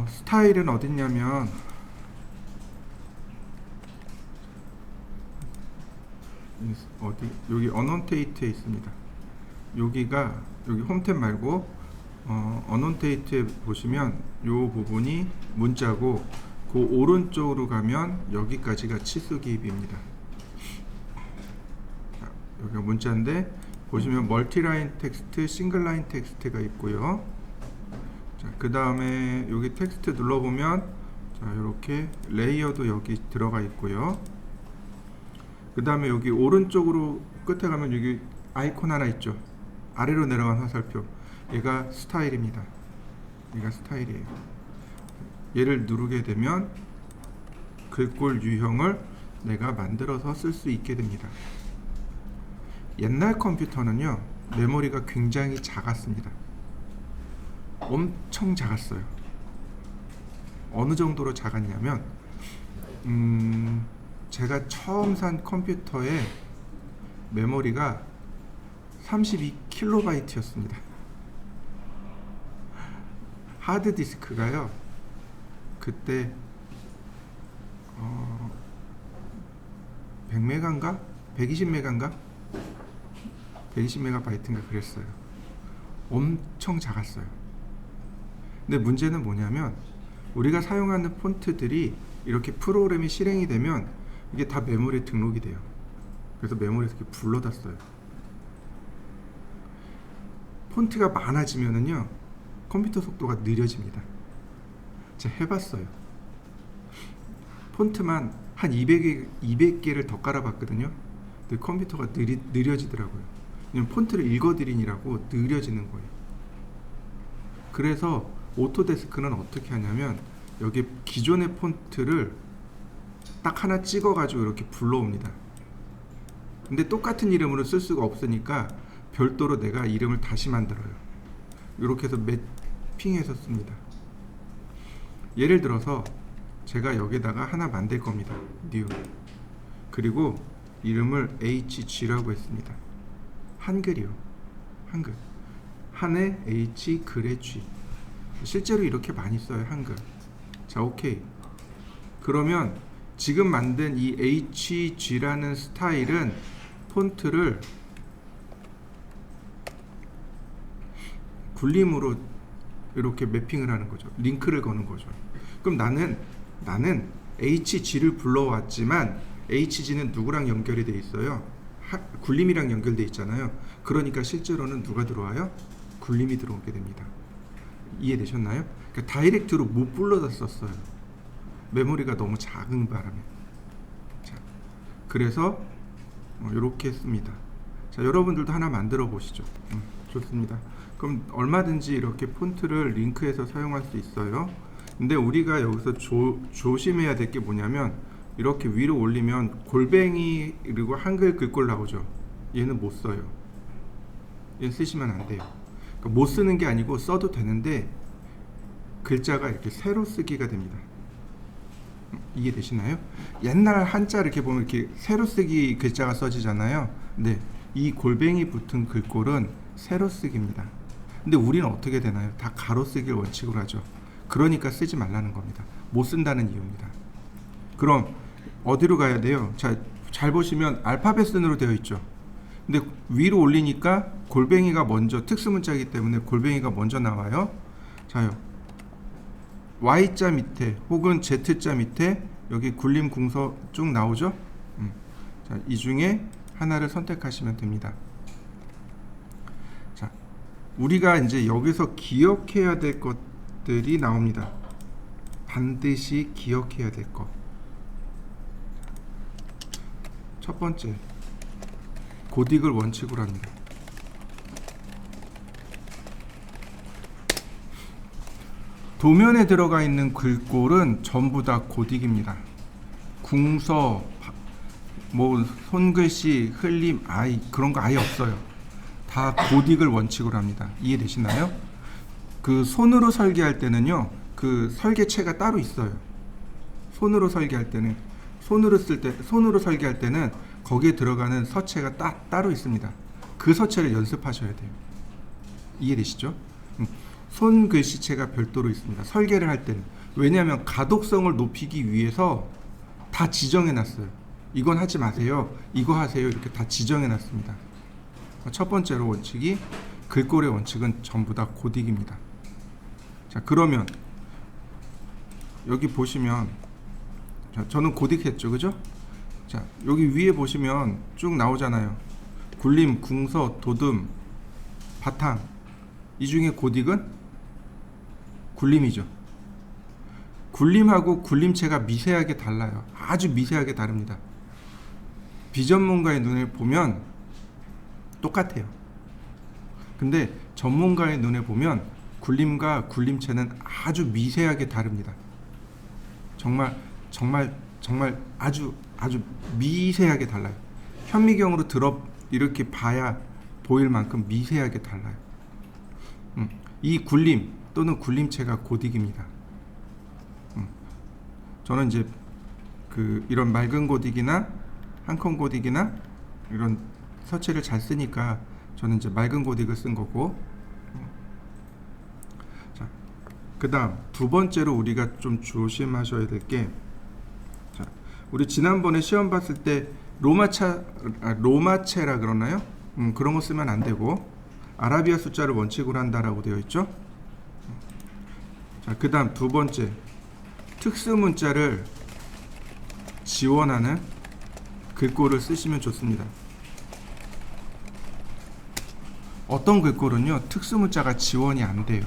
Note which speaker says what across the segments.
Speaker 1: 스타일은 어딨냐면 어디 여기 어넌테이트에 있습니다. 여기가 여기 홈탭 말고 어넌테이트에 보시면 요 부분이 문자고 그 오른쪽으로 가면 여기까지가 치수 기입입니다. 여기가 문자인데 보시면 멀티라인 텍스트, 싱글라인 텍스트가 있고요. 그 다음에 여기 텍스트 눌러보면 자, 이렇게 레이어도 여기 들어가 있고요. 그 다음에 여기 오른쪽으로 끝에 가면 여기 아이콘 하나 있죠. 아래로 내려간 화살표. 얘가 스타일입니다. 얘가 스타일이에요. 얘를 누르게 되면 글꼴 유형을 내가 만들어서 쓸 수 있게 됩니다. 옛날 컴퓨터는요, 메모리가 굉장히 작았습니다. 엄청 작았어요. 어느 정도로 작았냐면 제가 처음 산 컴퓨터의 메모리가 32KB 였습니다. 하드디스크가요 그때 100메가인가? 120메가인가? 120MB인가 그랬어요. 엄청 작았어요. 근데 문제는 뭐냐면 우리가 사용하는 폰트들이 이렇게 프로그램이 실행이 되면 이게 다 메모리에 등록이 돼요. 그래서 메모리에서 이렇게 불러다 써요. 폰트가 많아지면은요 컴퓨터 속도가 느려집니다. 제가 해봤어요. 폰트만 한 200개를 더 깔아봤거든요. 근데 컴퓨터가 느려지더라고요. 왜냐면 폰트를 읽어드리느라고 느려지는 거예요. 그래서 오토데스크는 어떻게 하냐면 여기 기존의 폰트를 딱 하나 찍어가지고 이렇게 불러옵니다. 근데 똑같은 이름으로 쓸 수가 없으니까 별도로 내가 이름을 다시 만들어요. 이렇게 해서 매핑해서 씁니다. 예를 들어서 제가 여기다가 하나 만들 겁니다. new. 그리고 이름을 HG라고 했습니다. 한글이요. 한글. 한에 H, 글에 G. 실제로 이렇게 많이 써요. 한글. 자, 오케이. 그러면 지금 만든 이 HG라는 스타일은 폰트를 굴림으로 이렇게 매핑을 하는 거죠. 링크를 거는 거죠. 그럼 나는 HG를 불러왔지만 HG는 누구랑 연결이 돼 있어요? 굴림이랑 연결돼 있잖아요. 그러니까 실제로는 누가 들어와요? 굴림이 들어오게 됩니다. 이해되셨나요? 그러니까 다이렉트로 못 불러다 썼어요. 메모리가 너무 작은 바람에. 자, 그래서 이렇게 씁니다. 자, 여러분들도 하나 만들어 보시죠. 좋습니다. 그럼 얼마든지 이렇게 폰트를 링크해서 사용할 수 있어요. 근데 우리가 여기서 조심해야 될 게 뭐냐면 이렇게 위로 올리면 골뱅이 그리고 한글 글꼴 나오죠. 얘는 못 써요. 얘는 쓰시면 안 돼요. 그러니까 못 쓰는 게 아니고 써도 되는데 글자가 이렇게 세로 쓰기가 됩니다. 이해되시나요? 옛날 한자 이렇게 보면 이렇게 세로 쓰기 글자가 써지잖아요. 근데 이 골뱅이 붙은 글꼴은 세로 쓰기입니다. 근데 우리는 어떻게 되나요? 다 가로 쓰기를 원칙으로 하죠. 그러니까 쓰지 말라는 겁니다. 못 쓴다는 이유입니다. 그럼 어디로 가야 돼요? 자, 잘 보시면 알파벳 순으로 되어 있죠. 근데 위로 올리니까 골뱅이가 먼저, 특수문자이기 때문에 골뱅이가 먼저 나와요. 자요, Y자 밑에 혹은 Z자 밑에 여기 굴림 궁서 쭉 나오죠. 자, 이 중에 하나를 선택하시면 됩니다. 자, 우리가 이제 여기서 기억해야 될 것들이 나옵니다. 반드시 기억해야 될 것. 첫 번째, 고딕을 원칙으로 합니다. 도면에 들어가 있는 글꼴은 전부 다 고딕입니다. 궁서, 뭐 손글씨, 흘림, 아이 그런 거 아예 없어요. 다 고딕을 원칙으로 합니다. 이해되시나요? 그 손으로 설계할 때는요, 그 설계체가 따로 있어요. 손으로 설계할 때는 손으로 설계할 때는 거기에 들어가는 서체가 따로 있습니다. 그 서체를 연습하셔야 돼요. 이해되시죠? 손 글씨체가 별도로 있습니다. 설계를 할 때는. 왜냐하면 가독성을 높이기 위해서 다 지정해 놨어요. 이건 하지 마세요. 이거 하세요. 이렇게 다 지정해 놨습니다. 첫 번째로 원칙이 글꼴의 원칙은 전부 다 고딕입니다. 자, 그러면 여기 보시면, 자, 저는 고딕 했죠. 그죠? 자, 여기 위에 보시면 쭉 나오잖아요. 굴림, 궁서, 도듬, 바탕. 이 중에 고딕은 굴림이죠. 굴림하고 굴림체가 미세하게 달라요. 아주 미세하게 다릅니다. 비전문가의 눈에 보면 똑같아요. 근데 전문가의 눈에 보면 굴림과 굴림체는 아주 미세하게 다릅니다. 정말 아주 미세하게 달라요. 현미경으로 이렇게 봐야 보일 만큼 미세하게 달라요. 이 굴림 또는 굴림체가 고딕입니다. 저는 이제 이런 맑은 고딕이나 한컴 고딕이나 이런 서체를 잘 쓰니까 저는 이제 맑은 고딕을 쓴 거고. 자, 그다음 두 번째로 우리가 좀 조심하셔야 될 게, 자, 우리 지난번에 시험 봤을 때 로마체라 그러나요? 그런 거 쓰면 안 되고 아라비아 숫자를 원칙으로 한다라고 되어 있죠. 자, 그다음 두 번째, 특수 문자를 지원하는 글꼴을 쓰시면 좋습니다. 어떤 글꼴은요, 특수 문자가 지원이 안 돼요.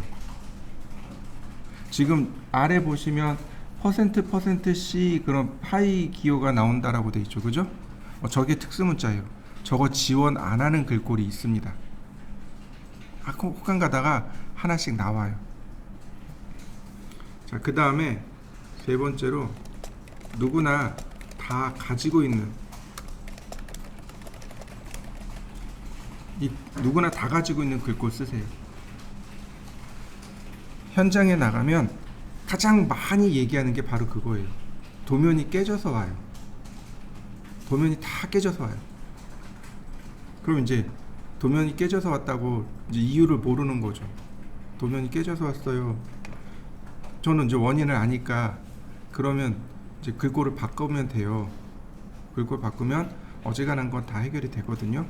Speaker 1: 지금 아래 보시면 %C 그런 파이 기호가 나온다라고 되어 있죠. 그죠? 저게 특수 문자예요. 저거 지원 안 하는 글꼴이 있습니다. 혹한 가다가 하나씩 나와요. 자, 그 다음에 세 번째로 누구나 다 가지고 있는 글꼴 쓰세요. 현장에 나가면 가장 많이 얘기하는 게 바로 그거예요. 도면이 깨져서 와요. 도면이 다 깨져서 와요. 그럼 이제 도면이 깨져서 왔다고 이제 이유를 모르는 거죠. 도면이 깨져서 왔어요. 저는 이제 원인을 아니까, 그러면 이제 글꼴을 바꾸면 돼요. 글꼴 바꾸면 어지간한 건 다 해결이 되거든요.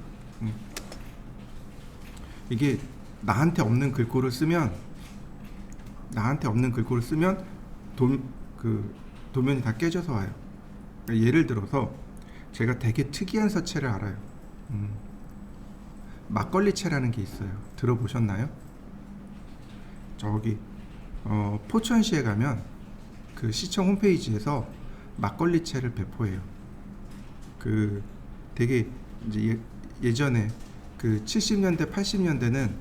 Speaker 1: 이게 나한테 없는 글꼴을 쓰면 도면이 다 깨져서 와요. 그러니까 예를 들어서 제가 되게 특이한 서체를 알아요. 막걸리체라는 게 있어요. 들어보셨나요? 저기 포천시에 가면 그 시청 홈페이지에서 막걸리체를 배포해요. 되게 이제 예전에 70년대 80년대는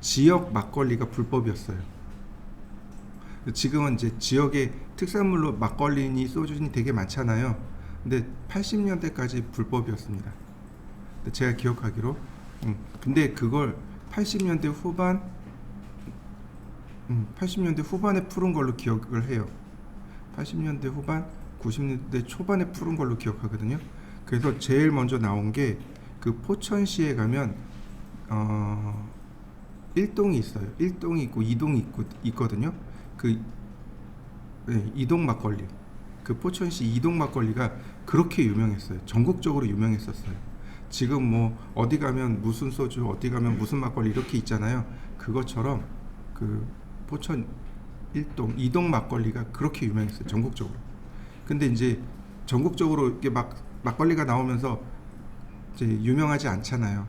Speaker 1: 지역 막걸리가 불법이었어요. 지금은 이제 지역의 특산물로 막걸리니 소주니 되게 많잖아요. 근데 80년대까지 불법이었습니다. 제가 기억하기로. 근데 그걸 80년대 후반에 풀은 걸로 기억을 해요. 80년대 후반, 90년대 초반에 풀은 걸로 기억하거든요. 그래서 제일 먼저 나온 게 포천시에 가면 1동이 있어요. 1동이 있고 2동이 있거든요. 이동 막걸리. 포천시 이동 막걸리가 그렇게 유명했어요. 전국적으로 유명했었어요. 지금 뭐 어디 가면 무슨 소주, 어디 가면 무슨 막걸리 이렇게 있잖아요. 그것처럼 포천 1동, 2동 막걸리가 그렇게 유명했어요. 전국적으로. 근데 이제 전국적으로 이렇게 막걸리가 나오면서 이제 유명하지 않잖아요.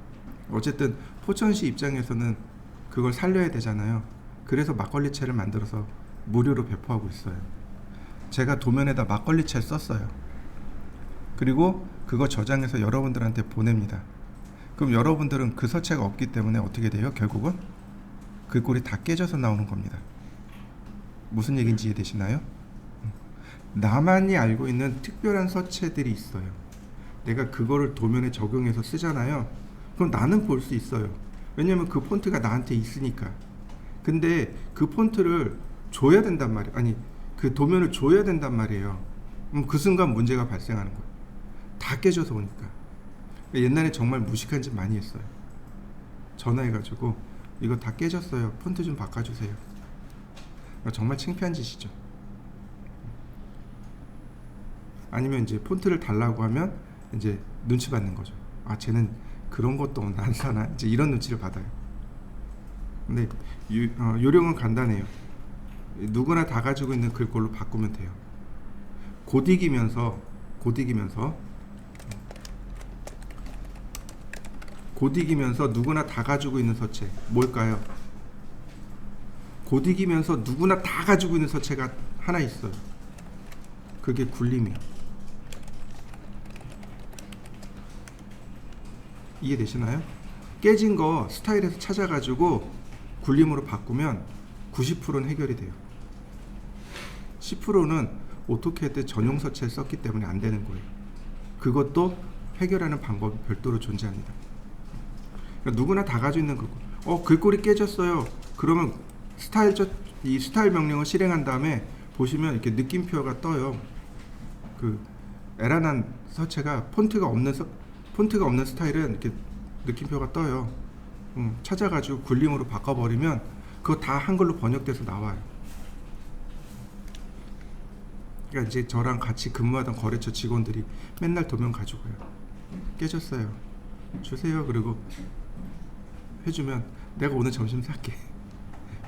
Speaker 1: 어쨌든 포천시 입장에서는 그걸 살려야 되잖아요. 그래서 막걸리체를 만들어서 무료로 배포하고 있어요. 제가 도면에다 막걸리체를 썼어요. 그리고 그거 저장해서 여러분들한테 보냅니다. 그럼 여러분들은 그 서체가 없기 때문에 어떻게 돼요? 결국은 글꼴이 다 깨져서 나오는 겁니다. 무슨 얘기인지 이해되시나요? 나만이 알고 있는 특별한 서체들이 있어요. 내가 그거를 도면에 적용해서 쓰잖아요. 그럼 나는 볼 수 있어요. 왜냐면 그 폰트가 나한테 있으니까. 근데 그 폰트를 줘야 된단 말이에요. 아니, 그 도면을 줘야 된단 말이에요. 그 순간 문제가 발생하는 거예요. 다 깨져서 오니까. 옛날에 정말 무식한 짓 많이 했어요. 전화해가지고 이거 다 깨졌어요. 폰트 좀 바꿔주세요. 정말 창피한 짓이죠. 아니면 이제 폰트를 달라고 하면 이제 눈치 받는 거죠. 아, 쟤는 그런 것도 안 사나? 이제 이런 눈치를 받아요. 근데 요령은 간단해요. 누구나 다 가지고 있는 글꼴로 바꾸면 돼요. 고딕이면서 누구나 다 가지고 있는 서체 뭘까요? 고딕이면서 누구나 다 가지고 있는 서체가 하나 있어요. 그게 굴림이에요. 이해되시나요? 깨진 거 스타일에서 찾아가지고 굴림으로 바꾸면 90%는 해결이 돼요. 10%는 오토캐드 전용 서체를 썼기 때문에 안 되는 거예요. 그것도 해결하는 방법이 별도로 존재합니다. 그러니까 누구나 다 가지고 있는 글꼴. 글꼴이 깨졌어요. 그러면 이 스타일 명령을 실행한 다음에 보시면 이렇게 느낌표가 떠요. 그 에라난 서체가 폰트가 없는 스타일은 이렇게 느낌표가 떠요. 찾아가지고 굴림으로 바꿔버리면 그거 다 한글로 번역돼서 나와요. 그러니까 이제 저랑 같이 근무하던 거래처 직원들이 맨날 도면 가지고요. 깨졌어요. 주세요. 그리고 해주면 내가 오늘 점심 살게.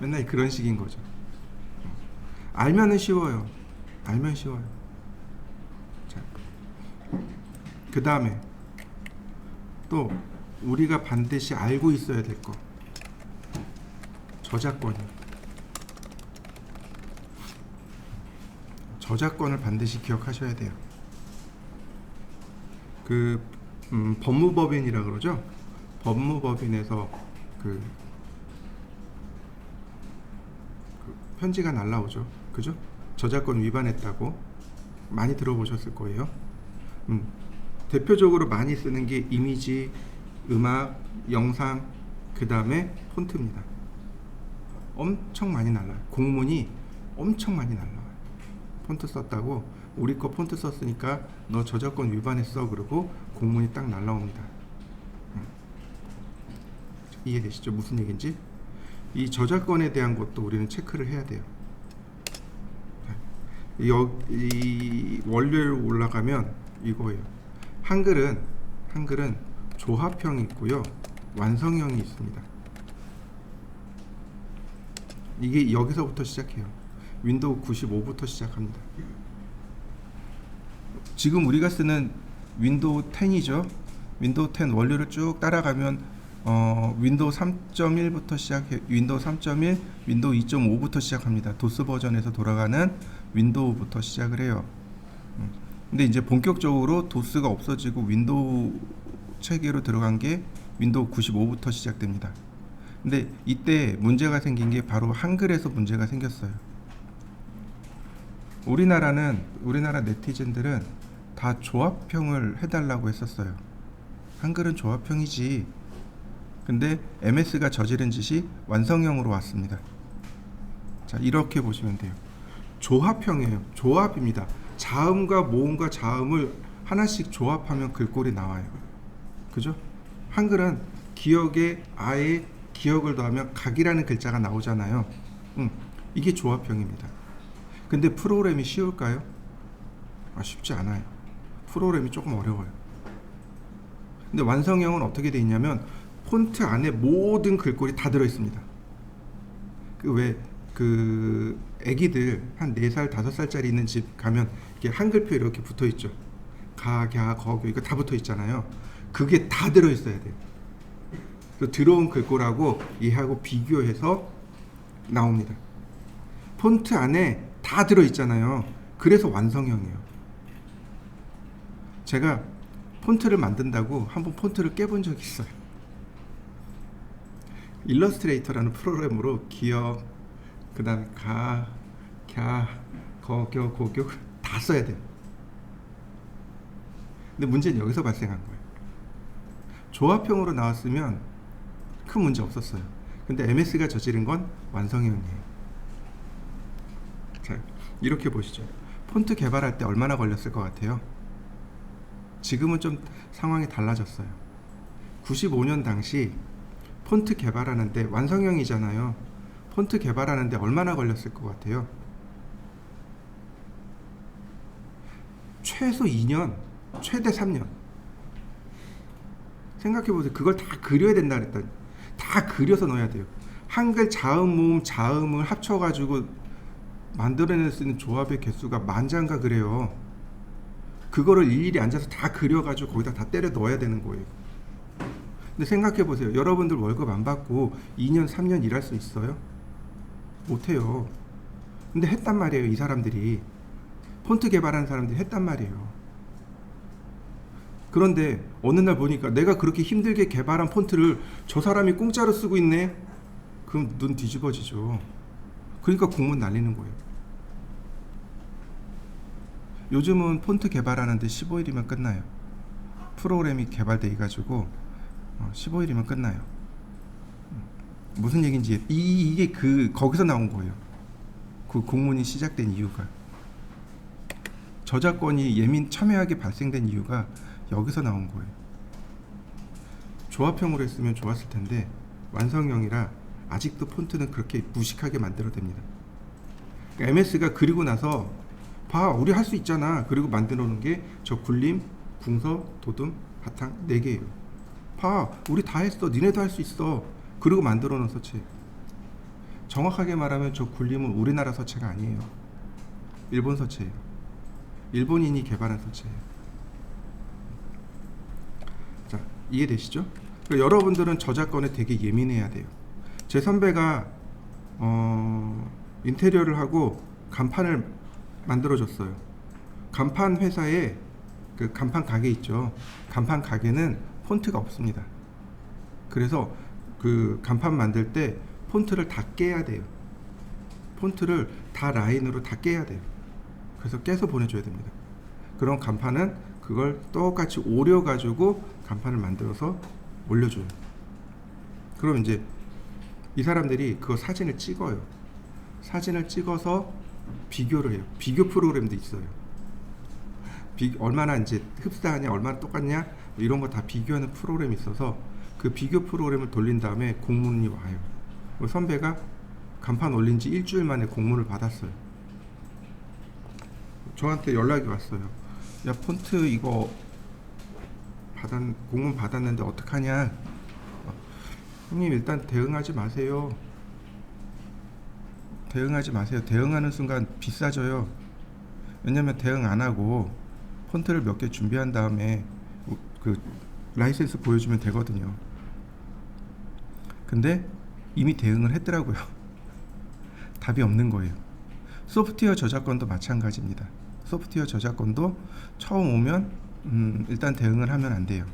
Speaker 1: 맨날 그런 식인 거죠. 알면은 쉬워요. 알면 쉬워요. 자, 그 다음에 또 우리가 반드시 알고 있어야 될 거. 저작권을 반드시 기억하셔야 돼요. 법무법인이라 그러죠. 법무법인에서 그 편지가 날라오죠. 그죠? 저작권 위반했다고 많이 들어보셨을 거예요. 대표적으로 많이 쓰는 게 이미지, 음악, 영상, 그 다음에 폰트입니다. 엄청 많이 날라요. 공문이 엄청 많이 날라와요. 폰트 썼다고, 우리 거 폰트 썼으니까 너 저작권 위반했어. 그러고 공문이 딱 날라옵니다. 이해되시죠? 무슨 얘기인지? 이 저작권에 대한 것도 우리는 체크를 해야 돼요. 이 원료를 올라가면 이거예요. 한글은 조합형이 있고요, 완성형이 있습니다. 이게 여기서부터 시작해요. 윈도우 95부터 시작합니다. 지금 우리가 쓰는 윈도우 10이죠. 윈도우 10 원료를 쭉 따라가면 윈도우 3.1부터 시작해. 윈도우 3.1, 윈도우 2.5부터 시작합니다. 도스 버전에서 돌아가는 윈도우부터 시작을 해요. 근데 이제 본격적으로 도스가 없어지고 윈도우 체계로 들어간 게 윈도우 95부터 시작됩니다. 근데 이때 문제가 생긴 게 바로 한글에서 문제가 생겼어요. 우리나라 네티즌들은 다 조합형을 해달라고 했었어요. 한글은 조합형이지. 근데 MS가 저지른 짓이 완성형으로 왔습니다. 자, 이렇게 보시면 돼요. 조합형이에요. 조합입니다. 자음과 모음과 자음을 하나씩 조합하면 글꼴이 나와요. 그죠? 한글은 기역에 아에 기역을 더하면 각이라는 글자가 나오잖아요. 이게 조합형입니다. 근데 프로그램이 쉬울까요? 쉽지 않아요. 프로그램이 조금 어려워요. 근데 완성형은 어떻게 돼 있냐면 폰트 안에 모든 글꼴이 다 들어 있습니다. 애기들 한 4살, 5살짜리 있는 집 가면 이렇게 한글표 이렇게 붙어 있죠. 가, 갸, 거, 교 이거 다 붙어 있잖아요. 그게 다 들어 있어야 돼요. 들어온 글꼴하고 얘하고 비교해서 나옵니다. 폰트 안에 다 들어 있잖아요. 그래서 완성형이에요. 제가 폰트를 만든다고 한번 폰트를 깨본 적이 있어요. 일러스트레이터라는 프로그램으로 기역, 그 다음에 가, 갸, 거, 교, 고, 교 다 써야 돼요. 근데 문제는 여기서 발생한 거예요. 조합형으로 나왔으면 큰 문제 없었어요. 근데 MS가 저지른 건 완성형이에요. 자, 이렇게 보시죠. 폰트 개발할 때 얼마나 걸렸을 것 같아요? 지금은 좀 상황이 달라졌어요. 95년 당시 폰트 개발하는데 완성형이잖아요. 폰트 개발하는데 얼마나 걸렸을 것 같아요? 최소 2년, 최대 3년. 생각해보세요. 그걸 다 그려야 된다 그랬더니 다 그려서 넣어야 돼요. 한글 자음, 모음, 자음을 합쳐가지고 만들어낼 수 있는 조합의 개수가 만장가 그래요. 그거를 일일이 앉아서 다 그려가지고 거기다 다 때려 넣어야 되는 거예요. 근데 생각해보세요. 여러분들 월급 안 받고 2년, 3년 일할 수 있어요? 못해요. 근데 했단 말이에요. 이 사람들이. 폰트 개발하는 사람들이 했단 말이에요. 그런데 어느 날 보니까 내가 그렇게 힘들게 개발한 폰트를 저 사람이 공짜로 쓰고 있네? 그럼 눈 뒤집어지죠. 그러니까 공문 날리는 거예요. 요즘은 폰트 개발하는데 15일이면 끝나요. 프로그램이 개발돼 가지고 15일이면 끝나요. 무슨 얘기인지 이게 거기서 나온 거예요. 그 공문이 시작된 이유가, 저작권이 참여하게 발생된 이유가 여기서 나온 거예요. 조합형으로 했으면 좋았을 텐데 완성형이라 아직도 폰트는 그렇게 무식하게 만들어냅니다. 그러니까 MS가 그리고 나서 봐, 우리 할 수 있잖아. 그리고 만들어 놓은 게 저 굴림, 궁서, 도둠, 바탕 4개예요. 봐, 우리 다 했어. 니네도 할 수 있어. 그리고 만들어 놓은 서체. 정확하게 말하면 저 굴림은 우리나라 서체가 아니에요. 일본 서체예요. 일본인이 개발한 서체예요. 자, 이해되시죠? 그러니까 여러분들은 저작권에 되게 예민해야 돼요. 제 선배가 인테리어를 하고 간판을 만들어줬어요. 간판 회사에 그 간판 가게 있죠. 간판 가게는 폰트가 없습니다. 그래서 그 간판 만들 때 폰트를 다 깨야 돼요. 폰트를 다 라인으로 다 깨야 돼요. 그래서 깨서 보내줘야 됩니다. 그런 간판은 그걸 똑같이 오려 가지고 간판을 만들어서 올려줘요. 그럼 이제 이 사람들이 그 사진을 찍어요. 사진을 찍어서 비교를 해요. 비교 프로그램도 있어요. 얼마나 이제 흡사하냐, 얼마나 똑같냐, 이런 거 다 비교하는 프로그램이 있어서 그 비교 프로그램을 돌린 다음에 공문이 와요. 선배가 간판 올린 지 일주일 만에 공문을 받았어요. 저한테 연락이 왔어요. 야, 폰트 이거 공문 받았는데 어떡하냐. 형님, 일단 대응하지 마세요. 대응하지 마세요. 대응하는 순간 비싸져요. 왜냐면 대응 안 하고 폰트를 몇 개 준비한 다음에 그 라이센스 보여주면 되거든요. 근데 이미 대응을 했더라고요. 답이 없는 거예요. 소프트웨어 저작권도 마찬가지입니다. 소프트웨어 저작권도 처음 오면 일단 대응을 하면 안 돼요.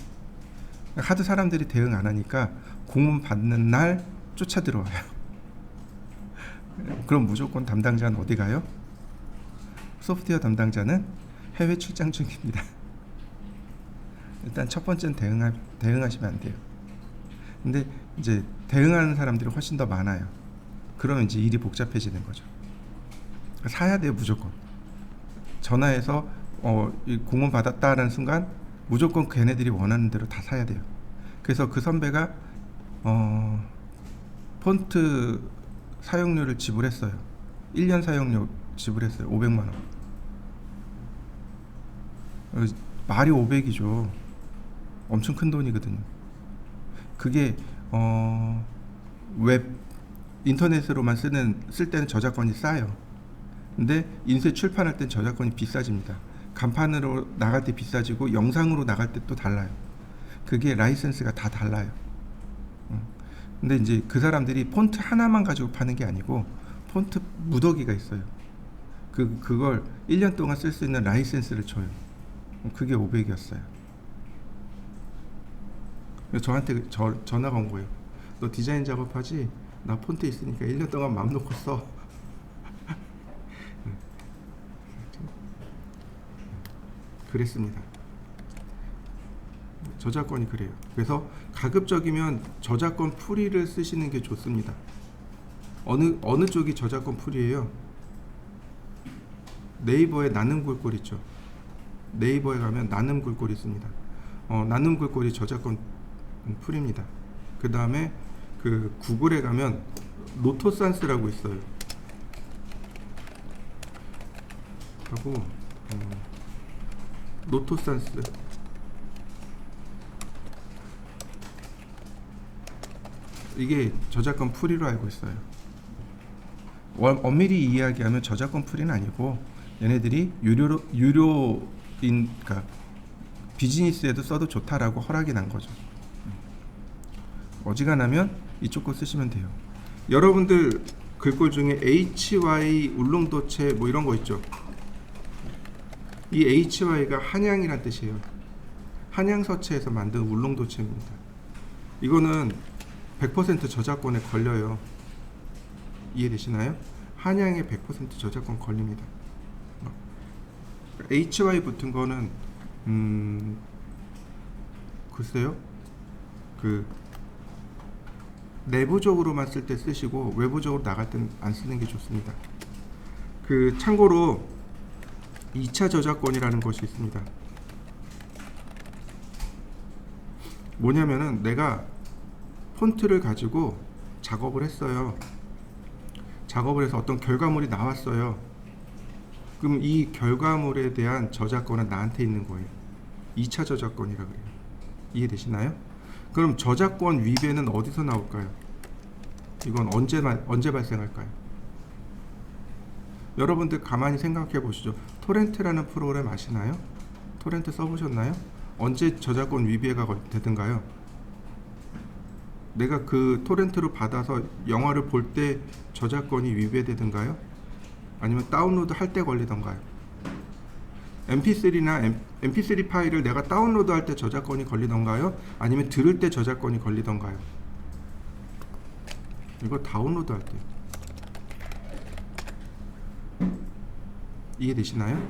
Speaker 1: 하도 사람들이 대응 안 하니까 공문 받는 날 쫓아 들어와요. 그럼 무조건 담당자는 어디 가요? 소프트웨어 담당자는 해외 출장 중입니다. 일단 첫 번째는 대응하시면 안 돼요. 근데 이제 대응하는 사람들이 훨씬 더 많아요. 그러면 이제 일이 복잡해지는 거죠. 사야 돼요, 무조건. 전화해서 이 공문 받았다라는 순간 무조건 걔네들이 원하는 대로 다 사야 돼요. 그래서 그 선배가 폰트 사용료를 지불했어요. 1년 사용료 지불했어요. 500만 원. 말이 500이죠. 엄청 큰 돈이거든요. 그게 웹 인터넷으로만 쓸 때는 저작권이 싸요. 근데 인쇄 출판할 땐 저작권이 비싸집니다. 간판으로 나갈 때 비싸지고 영상으로 나갈 때 또 달라요. 그게 라이센스가 다 달라요. 근데 이제 그 사람들이 폰트 하나만 가지고 파는 게 아니고 폰트 무더기가 있어요. 그걸 1년 동안 쓸 수 있는 라이센스를 줘요. 그게 500이었어요. 저한테 전화가 온 거예요. 너 디자인 작업하지? 나 폰트 있으니까 1년 동안 맘 놓고 써. 그랬습니다. 저작권이 그래요. 그래서 가급적이면 저작권 프리를 쓰시는 게 좋습니다. 어느 쪽이 저작권 프리예요? 네이버에 나눔 굴골 있죠. 네이버에 가면 나눔 굴골 있습니다. 나눔 굴골이 저작권 프리입니다. 그 다음에 그 구글에 가면 노토산스라고 있어요. 하고 노토산스 이게 저작권 프리로 알고 있어요. 엄밀히 이야기하면 저작권 프리는 아니고 얘네들이 유료인 그러니까 비즈니스에도 써도 좋다라고 허락이 난 거죠. 어지간하면 이쪽 거 쓰시면 돼요. 여러분들 글꼴 중에 HY 울릉도체 뭐 이런 거 있죠. 이 HY가 한양이란 뜻이에요. 한양서체에서 만든 울릉도체입니다. 이거는 100% 저작권에 걸려요. 이해되시나요? 한양에 100% 저작권 걸립니다. HY 붙은 거는 글쎄요. 그 내부적으로만 쓸 때 쓰시고 외부적으로 나갈 때는 안 쓰는 게 좋습니다. 그 참고로 2차 저작권이라는 것이 있습니다. 뭐냐면은 내가 폰트를 가지고 작업을 했어요. 작업을 해서 어떤 결과물이 나왔어요. 그럼 이 결과물에 대한 저작권은 나한테 있는 거예요. 2차 저작권이라 그래요. 이해되시나요? 그럼 저작권 위배는 어디서 나올까요? 이건 언제 발생할까요? 여러분들 가만히 생각해 보시죠. 토렌트라는 프로그램 아시나요? 토렌트 써보셨나요? 언제 저작권 위배가 되든가요? 내가 그 토렌트로 받아서 영화를 볼 때 저작권이 위배되든가요? 아니면 다운로드 할 때 걸리던가요? mp3나 mp3 파일을 내가 다운로드 할 때 저작권이 걸리던가요? 아니면 들을 때 저작권이 걸리던가요? 이거 다운로드 할 때. 이해되시나요?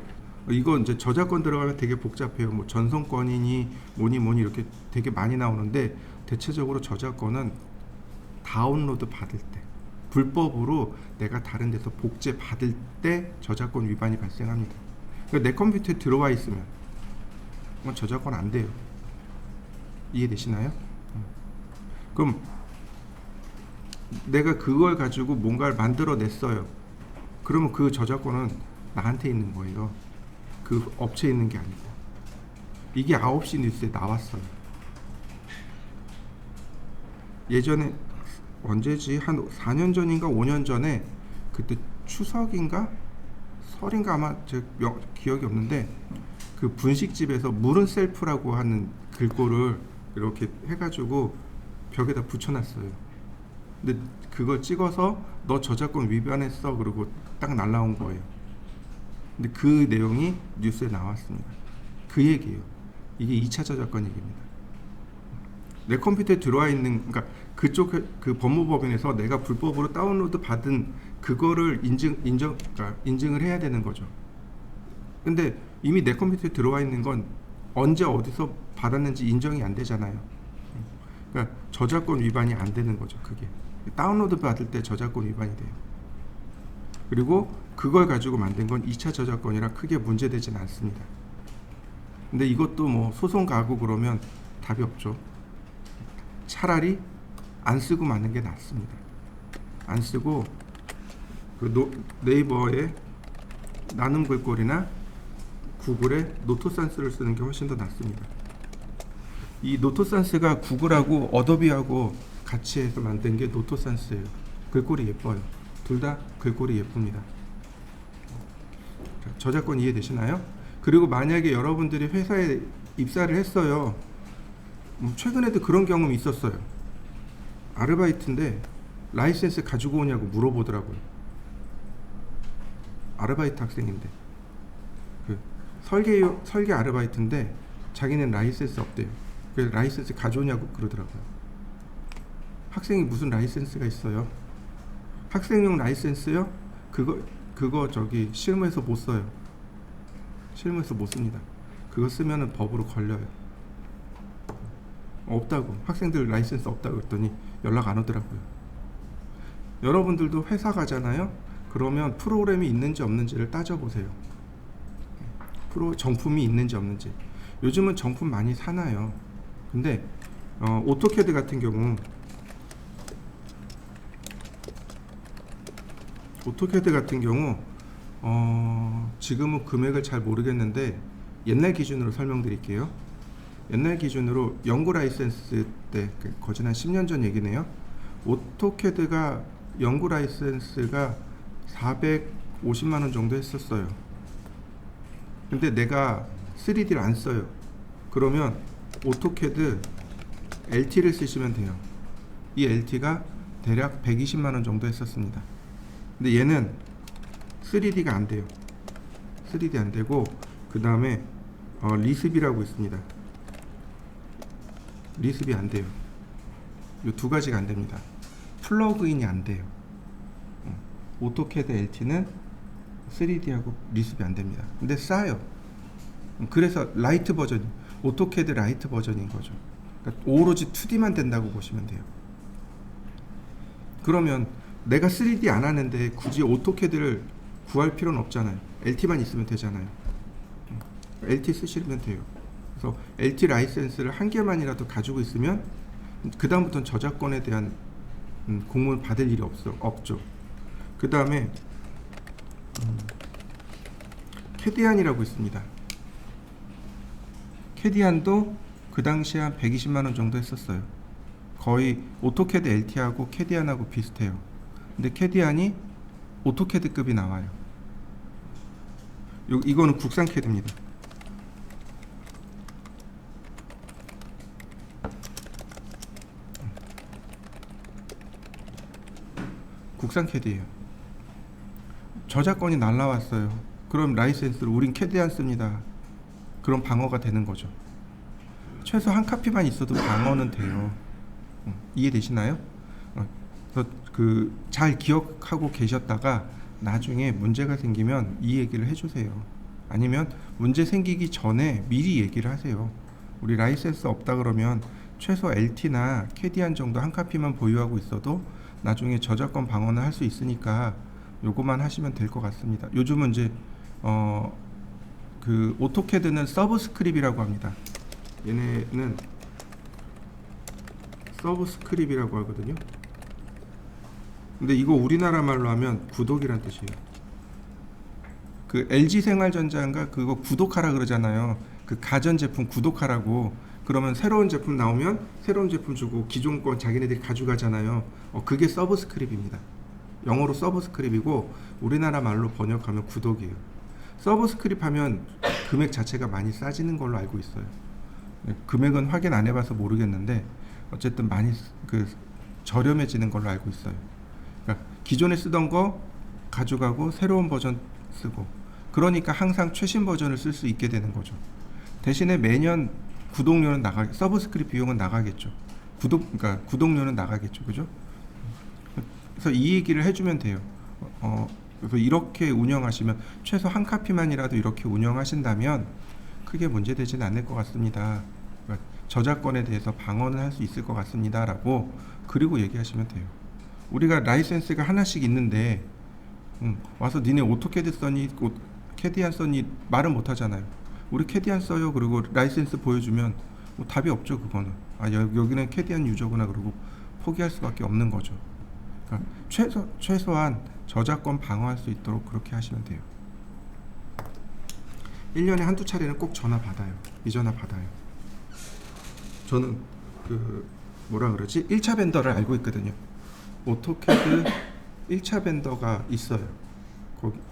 Speaker 1: 이거 이제 저작권 들어가면 되게 복잡해요. 뭐 전송권이니 뭐니 이렇게 되게 많이 나오는데 대체적으로 저작권은 다운로드 받을 때, 불법으로 내가 다른 데서 복제 받을 때 저작권 위반이 발생합니다. 그러니까 내 컴퓨터에 들어와 있으면 저작권 안 돼요. 이해되시나요? 그럼 내가 그걸 가지고 뭔가를 만들어 냈어요. 그러면 그 저작권은 나한테 있는 거예요. 그 업체에 있는 게 아니고. 이게 9시 뉴스에 나왔어요. 예전에 언제지? 한 4년 전인가 5년 전에 그때 추석인가? 설인가 아마 제 기억이 없는데 그 분식집에서 물은 셀프라고 하는 글꼴을 이렇게 해가지고 벽에다 붙여놨어요. 근데 그걸 찍어서 너 저작권 위반했어 그러고 딱 날라온 거예요. 근데 그 내용이 뉴스에 나왔습니다. 그 얘기예요. 이게 2차 저작권 얘기입니다. 내 컴퓨터에 들어와 있는, 그러니까 그쪽 그 법무법인에서 내가 불법으로 다운로드 받은 그거를 그러니까 인증을 해야 되는 거죠. 근데 이미 내 컴퓨터에 들어와 있는 건 언제 어디서 받았는지 인정이 안 되잖아요. 그러니까 저작권 위반이 안 되는 거죠. 그게 다운로드 받을 때 저작권 위반이 돼요. 그리고 그걸 가지고 만든 건 2차 저작권이라 크게 문제되진 않습니다. 근데 이것도 뭐 소송 가고 그러면 답이 없죠. 차라리 안 쓰고 마는 게 낫습니다. 안 쓰고 그 네이버에 나눔 글꼴이나 구글에 노토산스를 쓰는 게 훨씬 더 낫습니다. 이 노토산스가 구글하고 어도비하고 같이 해서 만든 게 노토산스예요. 글꼴이 예뻐요. 둘 다 글꼴이 예쁩니다. 저작권 이해되시나요? 그리고 만약에 여러분들이 회사에 입사를 했어요. 최근에도 그런 경험이 있었어요. 아르바이트인데 라이센스 가지고 오냐고 물어보더라고요. 아르바이트 학생인데 그 설계 아르바이트인데 자기는 라이센스 없대요. 그래서 라이센스 가져오냐고 그러더라고요. 학생이 무슨 라이센스가 있어요? 학생용 라이센스요? 그거 저기 실무에서 못 써요. 실무에서 못 씁니다. 그거 쓰면은 법으로 걸려요. 없다고. 학생들 라이센스 없다고 했더니 연락 안 오더라고요. 여러분들도 회사 가잖아요. 그러면 프로그램이 있는지 없는지를 따져보세요. 정품이 있는지 없는지. 요즘은 정품 많이 사나요. 근데 오토캐드 같은 경우 오토캐드 같은 경우 지금은 금액을 잘 모르겠는데 옛날 기준으로 설명드릴게요. 옛날 기준으로 연구 라이센스 때 거진 한 10년 전 얘기네요. 오토캐드가 연구 라이센스가 450만 원 정도 했었어요. 근데 내가 3D를 안 써요. 그러면 오토캐드 LT를 쓰시면 돼요. 이 LT가 대략 120만 원 정도 했었습니다. 근데 얘는 3D가 안 돼요. 3D 안 되고, 그 다음에 리습이라고 있습니다. 리습이 안 돼요. 이 두 가지가 안 됩니다. 플러그인이 안 돼요. 오토캐드 LT는 3D하고 리습이 안 됩니다. 근데 싸요. 그래서 라이트 버전, 오토캐드 라이트 버전인 거죠. 그러니까 오로지 2D만 된다고 보시면 돼요. 그러면 내가 3D 안 하는데 굳이 오토캐드를 구할 필요는 없잖아요. LT만 있으면 되잖아요. LT 쓰시면 돼요. 그래서 LT 라이센스를 한 개만이라도 가지고 있으면 그 다음부터는 저작권에 대한 공문 받을 일이 없죠. 그 다음에 캐디안이라고 있습니다. 캐디안도 그 당시에 한 120만 원 정도 했었어요. 거의 오토캐드 LT하고 캐디안하고 비슷해요. 근데 캐디안이 오토캐드급이 나와요. 이거는 국산 캐드입니다. 국산 캐드예요. 저작권이 날라왔어요. 그럼 라이센스를 우린 캐디안 씁니다. 그럼 방어가 되는 거죠. 최소 한 카피만 있어도 방어는 돼요. 이해되시나요? 잘 기억하고 계셨다가 나중에 문제가 생기면 이 얘기를 해주세요. 아니면 문제 생기기 전에 미리 얘기를 하세요. 우리 라이센스 없다 그러면 최소 LT나 캐디안 정도 한 카피만 보유하고 있어도 나중에 저작권 방어는 할 수 있으니까 요거만 하시면 될 것 같습니다. 요즘은 이제 그 오토캐드는 서브스크립이라고 합니다. 얘네는 서브스크립이라고 하거든요. 근데 이거 우리나라 말로 하면 구독이란 뜻이에요. 그 LG생활전자인가 그거 구독하라 그러잖아요. 그 가전제품 구독하라고. 그러면 새로운 제품 나오면 새로운 제품 주고 기존 거 자기네들이 가져가잖아요. 그게 서브스크립입니다. 영어로 서브스크립이고 우리나라 말로 번역하면 구독이에요. 서브스크립 하면 금액 자체가 많이 싸지는 걸로 알고 있어요. 금액은 확인 안 해봐서 모르겠는데 어쨌든 많이 저렴해지는 걸로 알고 있어요. 그러니까 기존에 쓰던 거 가져가고 새로운 버전 쓰고, 그러니까 항상 최신 버전을 쓸 수 있게 되는 거죠. 대신에 매년 구독료는 서브스크립 비용은 나가겠죠. 그러니까 구독료는 나가겠죠, 그죠? 그래서 이 얘기를 해주면 돼요. 그래서 이렇게 운영하시면 최소 한 카피만이라도 이렇게 운영하신다면 크게 문제되지는 않을 것 같습니다. 그러니까 저작권에 대해서 방어는 할 수 있을 것 같습니다라고 그리고 얘기하시면 돼요. 우리가 라이센스가 하나씩 있는데 와서 니네 오토캐드 써니 캐디안 써니 말은 못 하잖아요. 우리 캐디안 써요. 그리고 라이센스 보여주면 뭐 답이 없죠. 그거는 여기는 캐디안 유저구나 그러고 포기할 수밖에 없는 거죠. 그러니까 최소한 저작권 방어할 수 있도록 그렇게 하시면 돼요. 1년에 한두 차례는 꼭 전화 받아요. 이 전화 받아요. 저는 뭐라 그러지? 1차 벤더를 알고 있거든요. 오토캐드 1차 벤더가 있어요.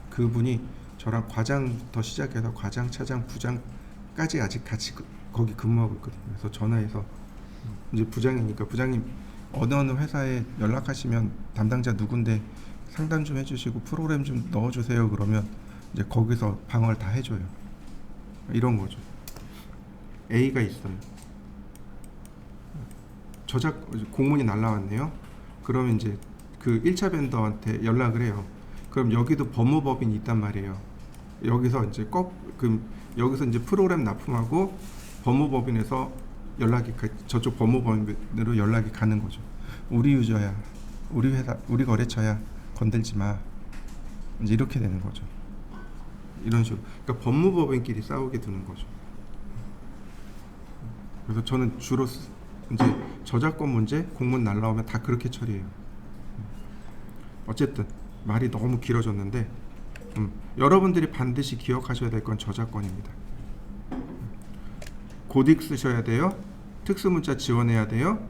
Speaker 1: 그분이 저랑 과장부터 시작해서 과장, 차장, 부장까지 아직 같이 거기 근무하고 있거든요. 그래서 전화해서 이제 부장이니까 부장님 어느 회사에 연락하시면 담당자 누군데 상담 좀 해주시고 프로그램 좀 넣어주세요. 그러면 이제 거기서 방어를 다 해줘요. 이런 거죠. A가 있어요. 공문이 날라왔네요. 그러면 이제 그 1차 벤더한테 연락을 해요. 그럼 여기도 법무법인이 있단 말이에요. 여기서 이제 여기서 이제 프로그램 납품하고 법무법인에서 저쪽 법무법인으로 연락이 가는 거죠. 우리 유저야, 우리 회사, 우리 거래처야, 건들지 마. 이제 이렇게 되는 거죠. 이런 식으로. 그러니까 법무법인끼리 싸우게 되는 거죠. 그래서 저는 주로 이제 저작권 문제, 공문 날라오면 다 그렇게 처리해요. 어쨌든 말이 너무 길어졌는데 여러분들이 반드시 기억하셔야 될 건 저작권입니다. 고딕 쓰셔야 돼요. 특수문자 지원해야 돼요.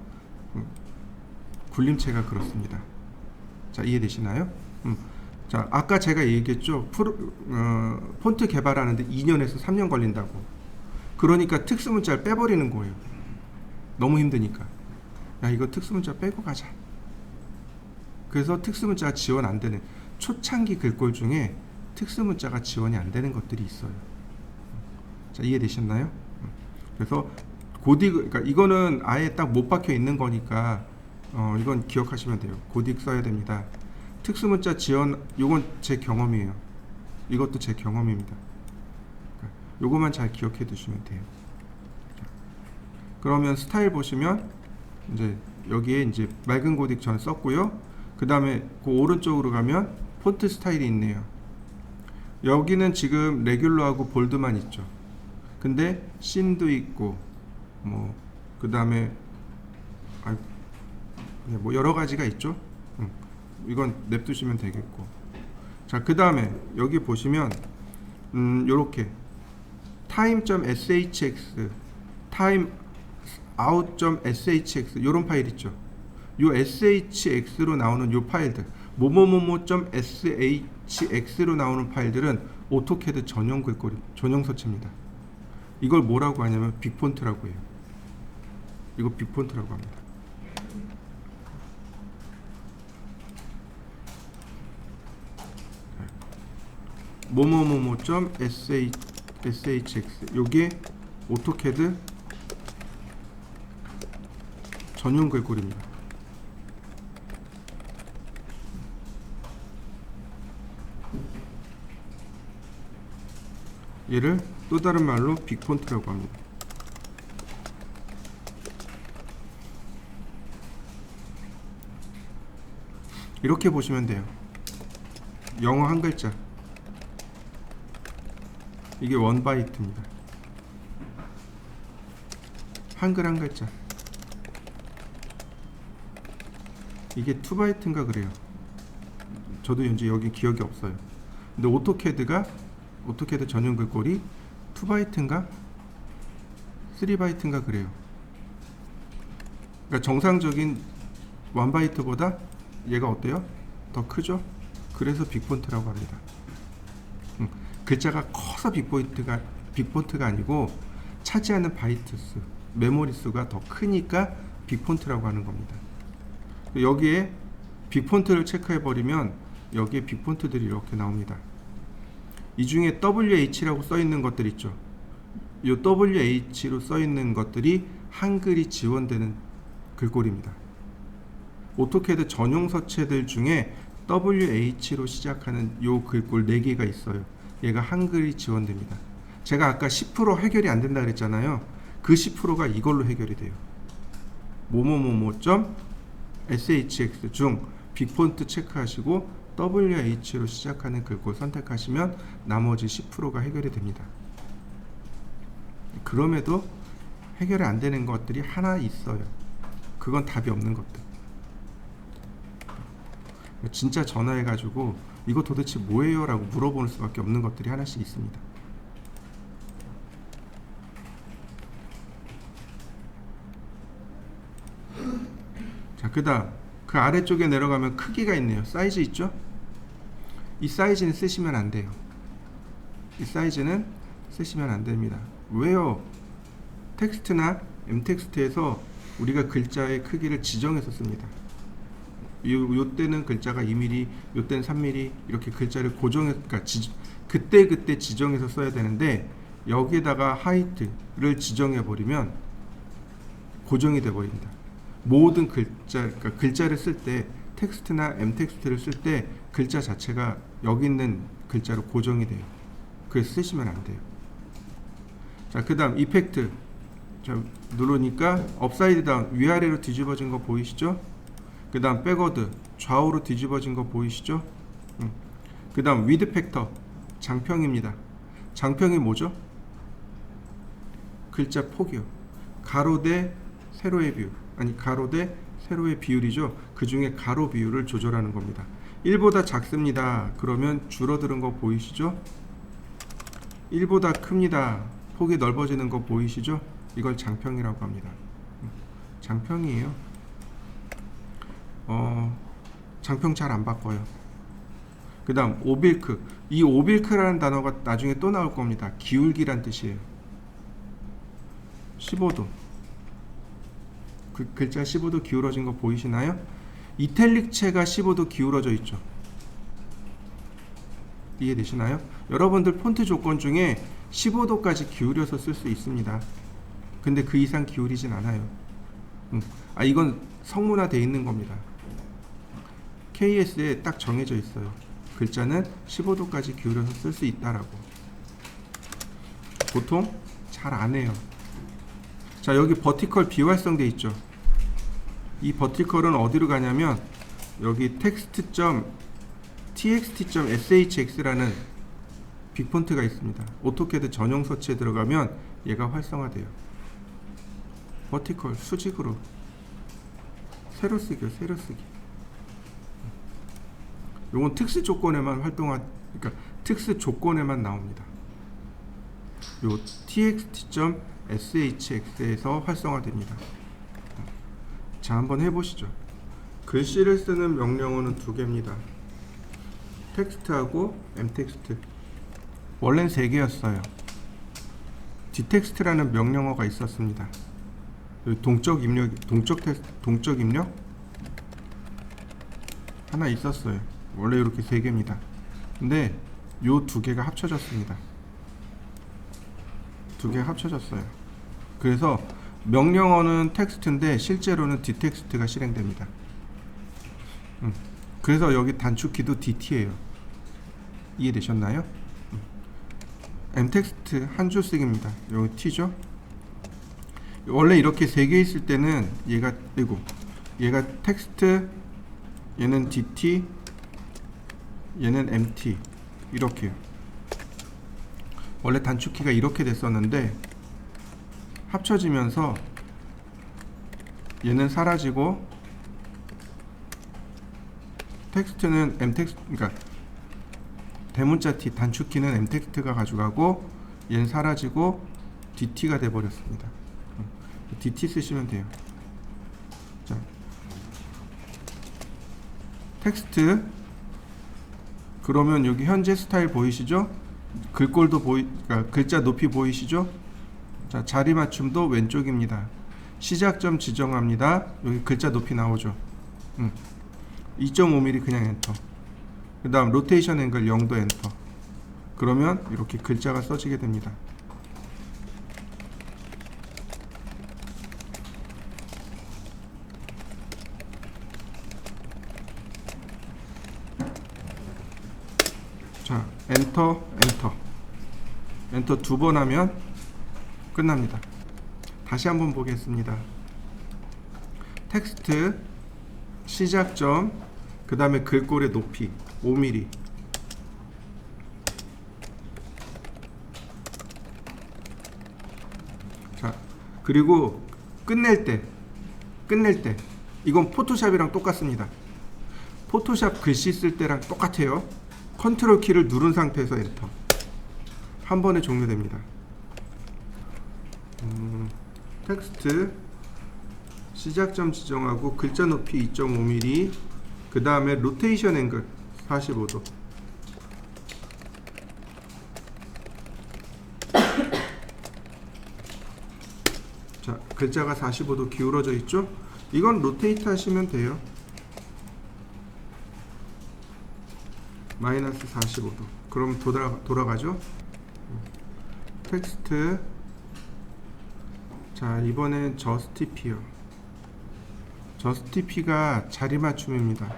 Speaker 1: 굴림체가 그렇습니다. 자, 이해되시나요? 자, 아까 제가 얘기했죠. 폰트 개발하는데 2년에서 3년 걸린다고. 그러니까 특수문자를 빼버리는 거예요. 너무 힘드니까. 야, 이거 특수문자 빼고 가자. 그래서 특수문자가 지원 안 되는 초창기 글꼴 중에 특수문자가 지원이 안 되는 것들이 있어요. 자, 이해되셨나요? 그래서 고딕, 그러니까 이거는 아예 딱 못 박혀 있는 거니까 이건 기억하시면 돼요. 고딕 써야 됩니다. 특수문자 지원, 이건 제 경험이에요. 이것도 제 경험입니다. 요거만 잘 기억해 두시면 돼요. 그러면 스타일 보시면 이제 여기에 이제 맑은 고딕 전 썼고요. 그 다음에 그 오른쪽으로 가면 폰트 스타일이 있네요. 여기는 지금 레귤러하고 볼드만 있죠. 근데 씬도 있고 뭐 그 다음에 뭐 여러 가지가 있죠. 이건 냅두시면 되겠고. 자, 그 다음에 여기 보시면 요렇게 time.shx timeout.shx 요런 파일 있죠. 요 shx로 나오는 요 파일들 뭐뭐뭐.shx로 나오는 파일들은 오토캐드 전용 글꼴 전용 서체입니다. 이걸 뭐라고 하냐면 빅폰트라고 해요. 이거 빅폰트라고 합니다. 뭐뭐뭐뭐.shx 요게 오토캐드 전용 글꼴입니다. 얘를 또 다른 말로 빅폰트라고 합니다. 이렇게 보시면 돼요. 영어 한 글자. 이게 1바이트입니다. 한글 한 글자. 이게 2바이트인가 그래요. 저도 이제 여기 기억이 없어요. 근데 오토캐드 전용 글꼴이 2바이트인가 3바이트인가 그래요. 그러니까 정상적인 1바이트보다 얘가 어때요? 더 크죠? 그래서 빅폰트라고 합니다. 글자가 커서 빅폰트가 아니고 차지하는 바이트 수, 메모리 수가 더 크니까 빅폰트라고 하는 겁니다. 여기에 빅폰트를 체크해 버리면 여기에 빅폰트들이 이렇게 나옵니다. 이 중에 WH라고 써 있는 것들 있죠. 이 WH로 써 있는 것들이 한글이 지원되는 글꼴입니다. 오토캐드 전용 서체들 중에 WH로 시작하는 요 글꼴 4개가 있어요. 얘가 한글이 지원됩니다. 제가 아까 10% 해결이 안 된다 그랬잖아요. 그 10%가 이걸로 해결이 돼요. 뭐뭐뭐뭐.shx 중 빅폰트 체크하시고 WH로 시작하는 글꼴 선택하시면 나머지 10%가 해결이 됩니다. 그럼에도 해결이 안 되는 것들이 하나 있어요. 그건 답이 없는 것들. 진짜 전화해가지고 이거 도대체 뭐예요? 라고 물어보는 수밖에 없는 것들이 하나씩 있습니다. 자, 그 다음 그 아래쪽에 내려가면 크기가 있네요. 사이즈 있죠? 이 사이즈는 쓰시면 안 돼요. 이 사이즈는 쓰시면 안 됩니다. 왜요? 텍스트나 m텍스트에서 우리가 글자의 크기를 지정해서 씁니다. 요 때는 글자가 2mm, 요 때는 3mm 이렇게 글자를 그러니까 그때 지정해서 써야 되는데 여기에다가 하이트를 지정해 버리면 고정이 돼 버립니다. 모든 그러니까 글자를 쓸 때 텍스트나 m텍스트를 쓸 때 글자 자체가 여기 있는 글자로 고정이 돼요. 그래서 쓰시면 안 돼요. 자, 그 다음 이펙트. 자, 누르니까 업사이드 다운 위아래로 뒤집어진 거 보이시죠? 그 다음 백워드 좌우로 뒤집어진 거 보이시죠? 그 다음 위드 팩터 장평입니다. 장평이 뭐죠? 글자 폭이요. 가로 대 세로의 비율, 아니 가로 대 세로의 비율이죠. 그 중에 가로 비율을 조절하는 겁니다. 1보다 작습니다. 그러면 줄어드는 거 보이시죠? 1보다 큽니다. 폭이 넓어지는 거 보이시죠? 이걸 장평이라고 합니다. 장평이에요. 장평 잘 안 바꿔요. 그 다음 오빌크. 이 오빌크라는 단어가 나중에 또 나올 겁니다. 기울기란 뜻이에요. 15도. 그 글자 15도 기울어진 거 보이시나요? 이탈릭체가 15도 기울어져 있죠. 이해되시나요? 여러분들 폰트 조건 중에 15도까지 기울여서 쓸 수 있습니다. 근데 그 이상 기울이진 않아요. 이건 성문화되어 있는 겁니다. KS에 딱 정해져 있어요. 글자는 15도까지 기울여서 쓸 수 있다라고. 보통 잘 안 해요. 자, 여기 버티컬 비활성돼 있죠. 이 버티컬은 어디로 가냐면 여기 text.txt.shx라는 빅폰트가 있습니다. 오토캐드 전용 서치에 들어가면 얘가 활성화돼요. 버티컬 수직으로 세로 쓰기요, 세로 쓰기. 요건 특수 조건에만 그러니까 특수 조건에만 나옵니다. 요 txt.shx에서 활성화됩니다. 자, 한번 해보시죠. 글씨를 쓰는 명령어는 두 개입니다. 텍스트하고 m텍스트. 원래는 3개였어요. d텍스트라는 명령어가 있었습니다. 동적 입력 하나 있었어요. 원래 이렇게 3개입니다. 근데 요 2개가 합쳐졌습니다. 2개가 합쳐졌어요. 그래서 명령어는 텍스트인데 실제로는 d텍스트가 실행됩니다. 그래서 여기 단축키도 DT예요. 이해되셨나요? m텍스트 한 줄 쓰기입니다. 여기 T죠? 원래 이렇게 3개 있을 때는 얘가 텍스트, 얘는 DT, 얘는 MT 이렇게요. 원래 단축키가 이렇게 됐었는데 합쳐지면서 얘는 사라지고 텍스트는 m텍스트, 그러니까 대문자 T 단축키는 m텍스트가 가져가고 얘는 사라지고 DT가 돼 버렸습니다. DT 쓰시면 돼요. 자, 텍스트. 그러면 여기 현재 스타일 보이시죠? 글꼴도 그러니까 글자 높이 보이시죠? 자, 자리 맞춤도 왼쪽입니다. 시작점 지정합니다. 여기 글자 높이 나오죠. 2.5mm 그냥 엔터. 그 다음 로테이션 앵글 0도 엔터. 그러면 이렇게 글자가 써지게 됩니다. 자, 엔터, 엔터. 엔터 2번 하면 끝납니다. 다시 한번 보겠습니다. 텍스트, 시작점, 그 다음에 글꼴의 높이 5mm. 자, 그리고 끝낼 때 이건 포토샵이랑 똑같습니다. 포토샵 글씨 쓸 때랑 똑같아요. 컨트롤 키를 누른 상태에서 엔터. 한 번에 종료됩니다. 텍스트 시작점 지정하고 글자 높이 2.5mm, 그 다음에 로테이션 앵글 45도. 자, 글자가 45도 기울어져 있죠? 이건 로테이트 하시면 돼요. 마이너스 45도. 그럼 돌아가죠? 텍스트. 자, 이번엔 저스티피어. 저스티피가 자리 맞춤입니다.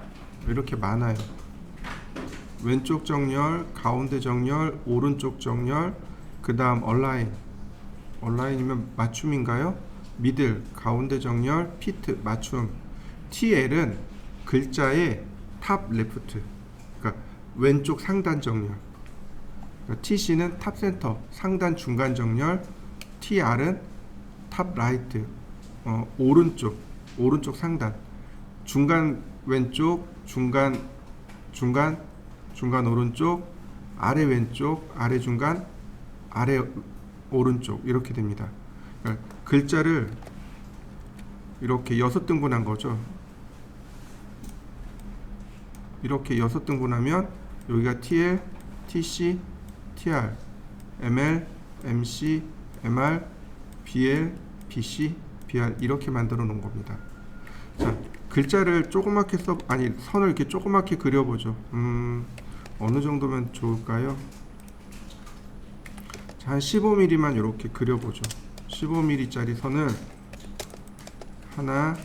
Speaker 1: 이렇게 많아요. 왼쪽 정렬, 가운데 정렬, 오른쪽 정렬, 그 다음 얼라인. 얼라인이면 맞춤인가요? 미들, 가운데 정렬, 피트, 맞춤. TL은 글자의 탑 레프트, 그러니까 왼쪽 상단 정렬. 그러니까 TC는 탑 센터, 상단 중간 정렬. TR은 탑 라이트, 오른쪽 상단, 중간 왼쪽, 중간 중간, 중간 오른쪽, 아래 왼쪽, 아래 중간, 아래 오른쪽 이렇게 됩니다. 그러니까 글자를 이렇게 6등분한 거죠. 이렇게 6등분하면 여기가 TL, TC, TR, ML, MC, MR, BL, BC, BR 이렇게 만들어 놓은 겁니다. 자, 글자를 조그맣게 선을 이렇게 조그맣게 그려보죠. 어느 정도면 좋을까요? 자, 한 15mm만 이렇게 그려보죠. 15mm짜리 선을 하나,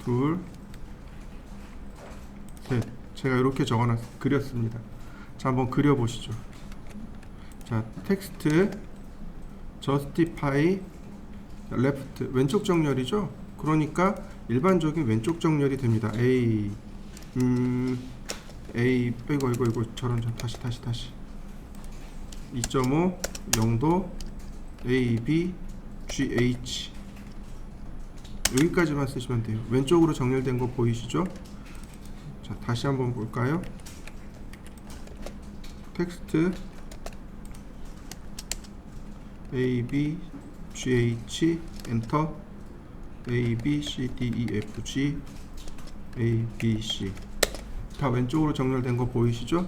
Speaker 1: 둘, 셋. 제가 이렇게 그렸습니다. 자, 한번 그려보시죠. 자, 텍스트 justify left 왼쪽 정렬이죠. 그러니까 일반적인 왼쪽 정렬이 됩니다. A 이거 저런 다시 2.5 0도 A, B, G, H 여기까지만 쓰시면 돼요. 왼쪽으로 정렬된 거 보이시죠? 자, 다시 한번 볼까요? 텍스트 A, B, G, H 엔터 A, B, C, D, E, F, G A, B, C 다 왼쪽으로 정렬된 거 보이시죠?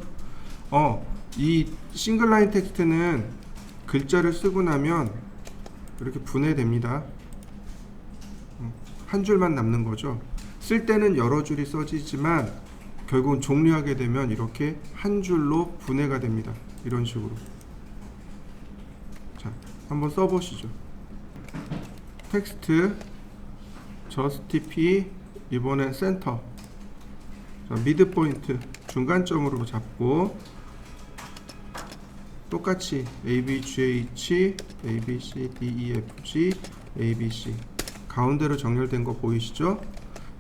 Speaker 1: 이 싱글라인 텍스트는 글자를 쓰고 나면 이렇게 분해됩니다. 한 줄만 남는 거죠. 쓸 때는 여러 줄이 써지지만 결국은 종료하게 되면 이렇게 한 줄로 분해가 됩니다. 이런 식으로. 자, 한번 써보시죠. 텍스트 justify 이번엔 센터. 자, 미드 포인트 중간점으로 잡고 똑같이 A, B, G, H, A, B, C, D, E, F, G, A, B, C 가운데로 정렬된 거 보이시죠?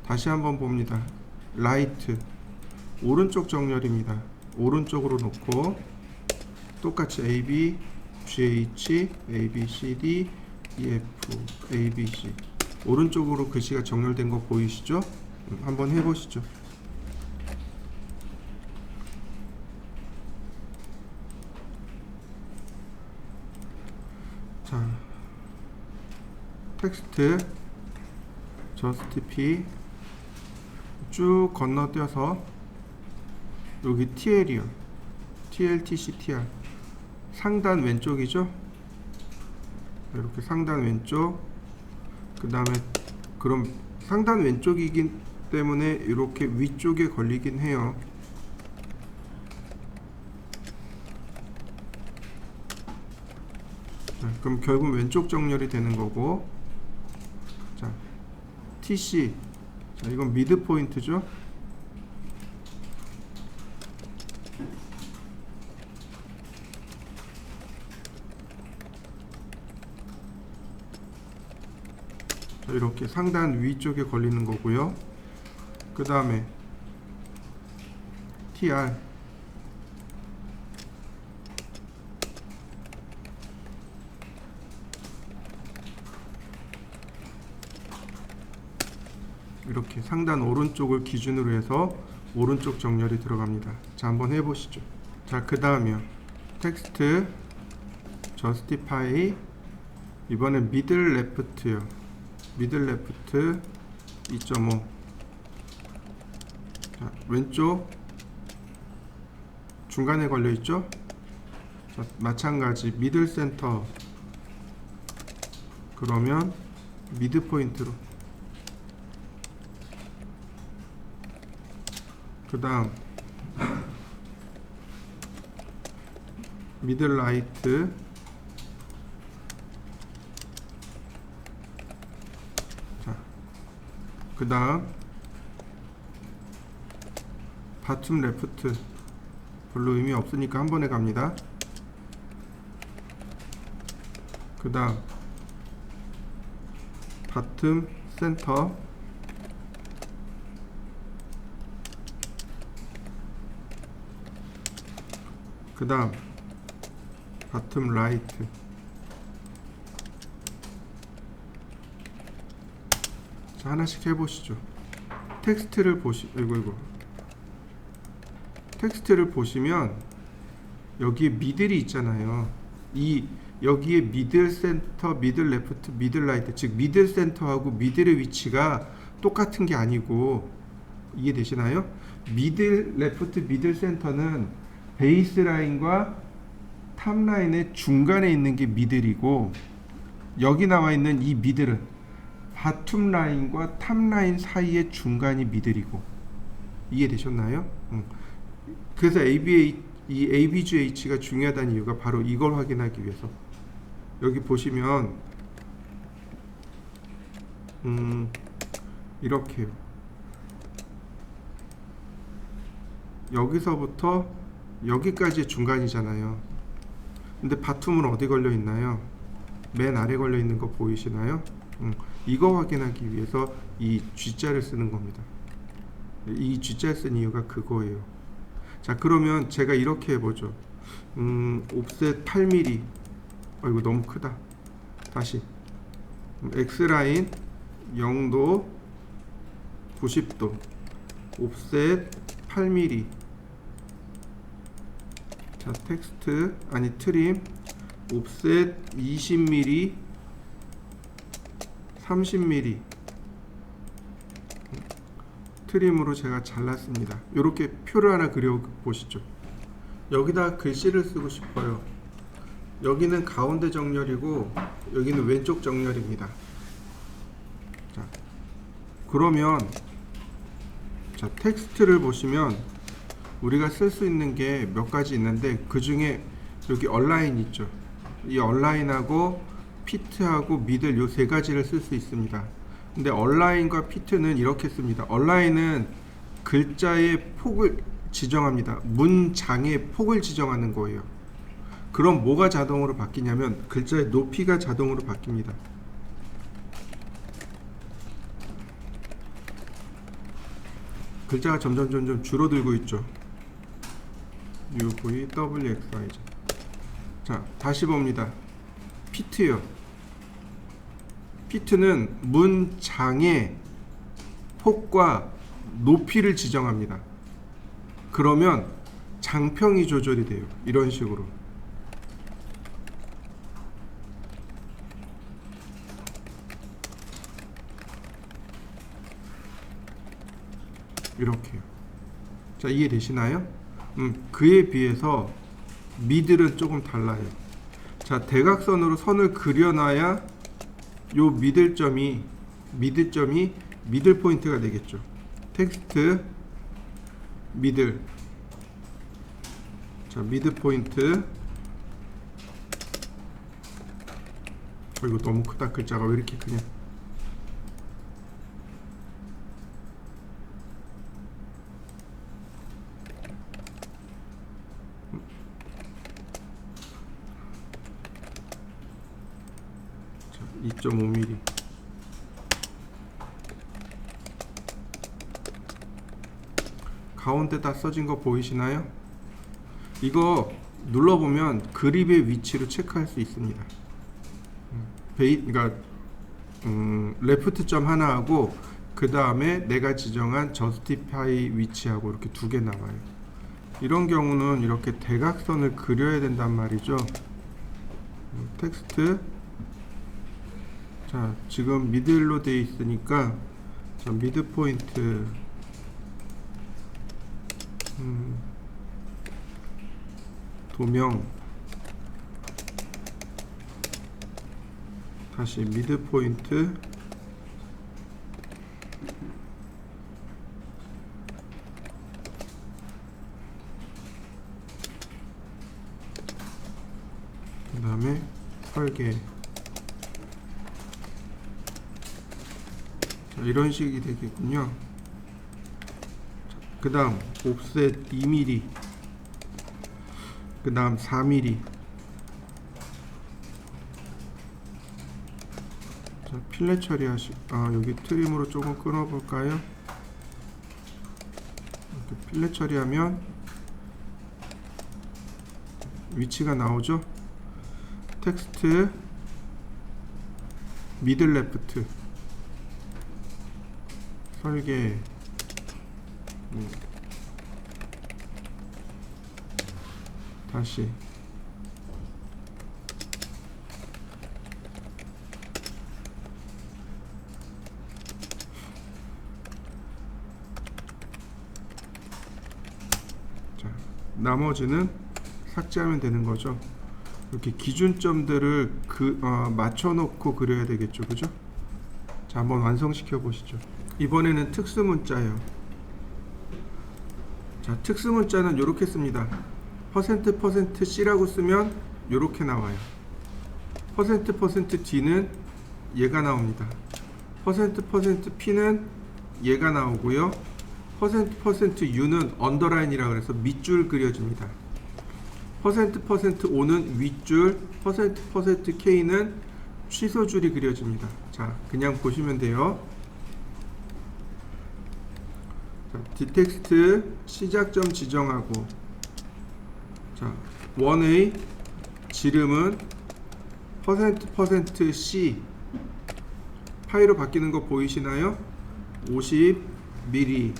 Speaker 1: 다시 한번 봅니다. 라이트 오른쪽 정렬입니다. 오른쪽으로 놓고 똑같이 A, B, G, H, A, B, C, D, E, F, A, B, C 오른쪽으로 글씨가 정렬된 거 보이시죠? 한번 해보시죠. 자, 텍스트 justify 쭉 건너뛰어서 여기 TL이요. TL, TC, TR 상단 왼쪽이죠. 이렇게 상단 왼쪽. 그 다음에 그럼 상단 왼쪽이기 때문에 이렇게 위쪽에 걸리긴 해요. 그럼 결국 왼쪽 정렬이 되는 거고, 자, TC, 자, 이건 미드 포인트죠. 자, 이렇게 상단 위쪽에 걸리는 거고요. 그 다음에 TR, 이렇게 상단 오른쪽을 기준으로 해서 오른쪽 정렬이 들어갑니다. 자, 한번 해보시죠. 자, 그 다음이요. 텍스트 justify 이번엔 middle left요. middle left 2.5 자, 왼쪽 중간에 걸려있죠. 자, 마찬가지 middle center 그러면 미드 포인트로 그 다음 미들 라이트 자, 그 다음 바텀 레프트 별로 의미 없으니까 한 번에 갑니다. 그 다음 바텀 센터 그 다음 바텀 라이트 자, 하나씩 해보시죠. 텍스트를 이거 텍스트를 보시면 여기에 미들이 있잖아요. 여기에 미들 센터, 미들 레프트, 미들 라이트, 즉 미들 센터하고 미들의 위치가 똑같은 게 아니고, 이해되시나요? 미들 레프트, 미들 센터는 베이스 라인과 탑 라인의 중간에 있는 게 미들이고, 여기 나와 있는 이 미들은 바툼 라인과 탑 라인 사이의 중간이 미들이고, 이해되셨나요? 그래서 이 ABGH가 중요하다는 이유가 바로 이걸 확인하기 위해서. 여기 보시면 이렇게요. 여기서부터 여기까지 중간이잖아요. 근데 바툼은 어디 걸려 있나요? 맨 아래 걸려 있는 거 보이시나요? 이거 확인하기 위해서 이 G자를 쓰는 겁니다. 이 G자를 쓴 이유가 그거예요. 자, 그러면 제가 이렇게 해보죠. 옵셋 8mm. 이거 너무 크다. 다시 X라인 0도 90도 옵셋 8mm. 자, 텍스트 트림 옵셋 20mm 30mm 트림으로 제가 잘랐습니다. 이렇게 표를 하나 그려 보시죠. 여기다 글씨를 쓰고 싶어요. 여기는 가운데 정렬이고 여기는 왼쪽 정렬입니다. 자, 그러면 자, 텍스트를 보시면 우리가 쓸 수 있는 게 몇 가지 있는데, 그 중에 여기 얼라인 있죠. 이 얼라인하고 피트하고 미들 요 세 가지를 쓸 수 있습니다. 근데 얼라인과 피트는 이렇게 씁니다. 얼라인은 글자의 폭을 지정합니다. 문장의 폭을 지정하는 거예요. 그럼 뭐가 자동으로 바뀌냐면 글자의 높이가 자동으로 바뀝니다. 글자가 점점 줄어들고 있죠. UV, WXYZ. 자, 다시 봅니다. 피트요. 피트는 문장의 폭과 높이를 지정합니다. 그러면 장평이 조절이 돼요. 이런 식으로. 이렇게요. 자, 이해되시나요? 그에 비해서 미들은 조금 달라요. 자, 대각선으로 선을 그려놔야 요 미들점이 미들 포인트가 되겠죠. 텍스트 미들. 자, 미드 포인트. 이거 너무 크다. 글자가 왜 이렇게 크냐. 자, 2.5mm. 가운데다 써진 거 보이시나요? 이거 눌러보면 그립의 위치로 체크할 수 있습니다. 그러니까 레프트 점 하나하고 그 다음에 내가 지정한 저스티파이 위치하고 이렇게 두 개 나와요. 이런 경우는 이렇게 대각선을 그려야 된단 말이죠. 텍스트. 자, 지금 미들로 되어 있으니까 자, 미드 포인트. 도명. 다시 미드 포인트. 그 다음에 설계. 자, 이런 식이 되겠군요. 그 다음 옵셋 2mm. 그 다음 4mm. 자, 필렛 처리하시. 여기 트림으로 조금 끊어볼까요? 이렇게 필렛 처리하면 위치가 나오죠. 텍스트 미들 레프트. 설계. 다시 자, 나머지는 삭제하면 되는 거죠. 이렇게 기준점들을 맞춰놓고 그려야 되겠죠, 그죠? 자, 한번 완성시켜 보시죠. 이번에는 특수문자예요. 자, 특수문자는 이렇게 씁니다. %%C라고 쓰면 이렇게 나와요. %%D는 얘가 나옵니다. %%P는 얘가 나오고요. %%U는 언더라인이라 그래서 밑줄 그려집니다. %%O는 윗줄, %%K는 취소줄이 그려집니다. 자, 그냥 보시면 돼요. 자, 디텍스트 시작점 지정하고, 자, 1A 지름은 %C 파이로 바뀌는 거 보이시나요? 50mm.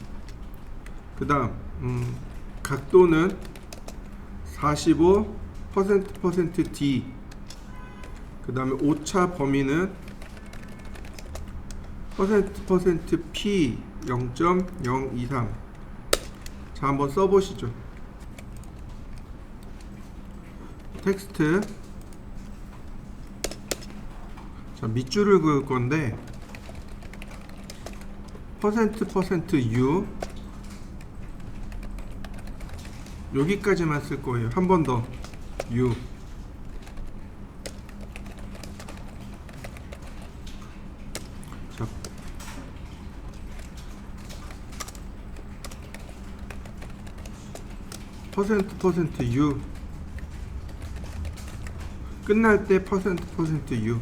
Speaker 1: 그 다음 각도는 45 %D. 그 다음에 오차 범위는 %P 0.023. 자, 한번 써보시죠. 텍스트. 자, 밑줄을 그을 건데 %U 여기까지만 쓸 거예요. 한 번 더 U. 자, %U 끝날 때 %U.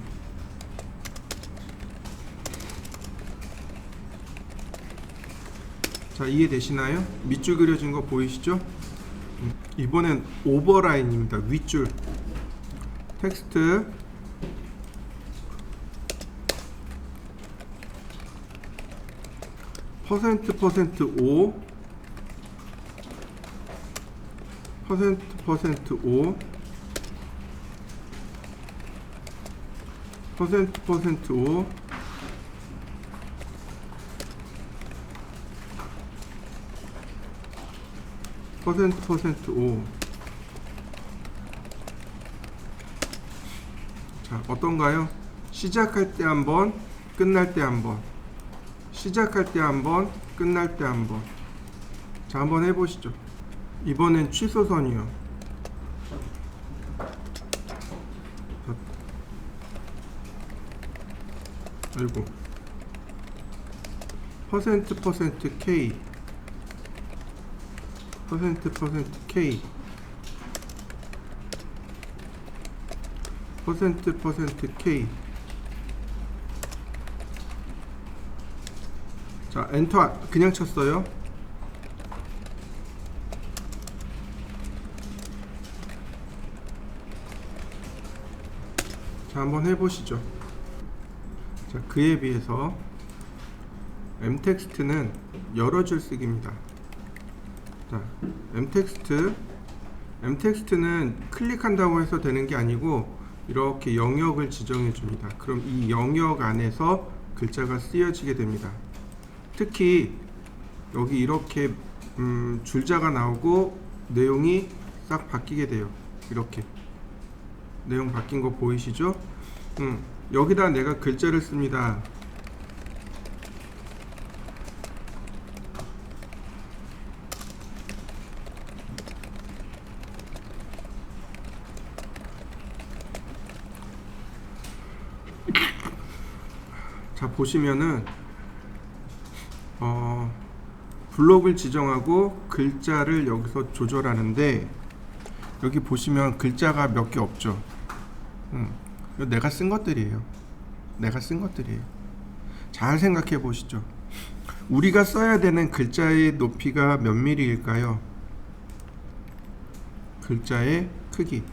Speaker 1: 자, 이해되시나요? 밑줄 그려진 거 보이시죠? 이번엔 오버라인입니다. 윗줄. 텍스트 %O %O %O %O. 자, 어떤가요? 시작할 때 한 번, 끝날 때 한 번. 시작할 때 한 번, 끝날 때 한 번. 자, 한번 해보시죠. 이번엔 취소선이요. 자, 아이고. %K %K %K. 자, 엔터 그냥 쳤어요. 자, 한번 해보시죠. 자, 그에 비해서 m텍스트는 여러 줄 쓰기입니다. 자, m텍스트는 클릭한다고 해서 되는 게 아니고 이렇게 영역을 지정해 줍니다. 그럼 이 영역 안에서 글자가 쓰여지게 됩니다. 특히 여기 이렇게 줄자가 나오고 내용이 싹 바뀌게 돼요. 이렇게 내용 바뀐 거 보이시죠? 여기다 내가 글자를 씁니다. 자, 보시면은 블록을 지정하고 글자를 여기서 조절하는데 여기 보시면 글자가 몇 개 없죠. 이거 내가 쓴 것들이에요. 잘 생각해 보시죠. 우리가 써야 되는 글자의 높이가 몇 mm일까요? 글자의 크기.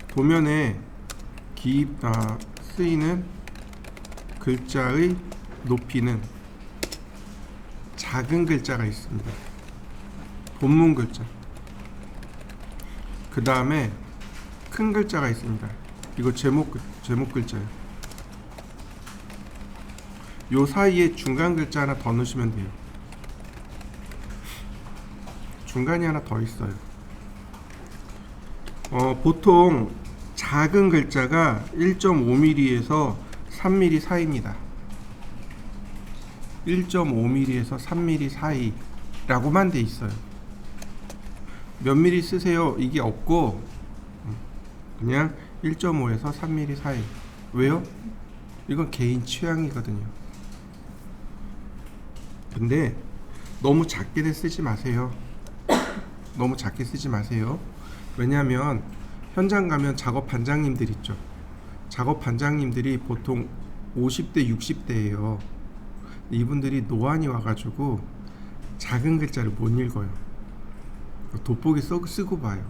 Speaker 1: 도면에 쓰이는 글자의 높이는 작은 글자가 있습니다. 본문 글자. 그 다음에 큰 글자가 있습니다. 이거 제목 글자예요. 요 사이에 중간 글자 하나 더 넣으시면 돼요. 중간이 하나 더 있어요. 보통 작은 글자가 1.5mm에서 3mm 사이입니다. 1.5mm에서 3mm 사이라고만 돼 있어요. 몇 mm 쓰세요? 이게 없고 그냥 1.5에서 3mm 사이. 왜요? 이건 개인 취향이거든요. 근데 너무 작게 쓰지 마세요. 너무 작게 쓰지 마세요. 왜냐하면 현장 가면 작업 반장님들 있죠. 작업 반장님들이 보통 50대 60대예요. 이분들이 노안이 와가지고 작은 글자를 못 읽어요. 돋보기 쓰고 봐요.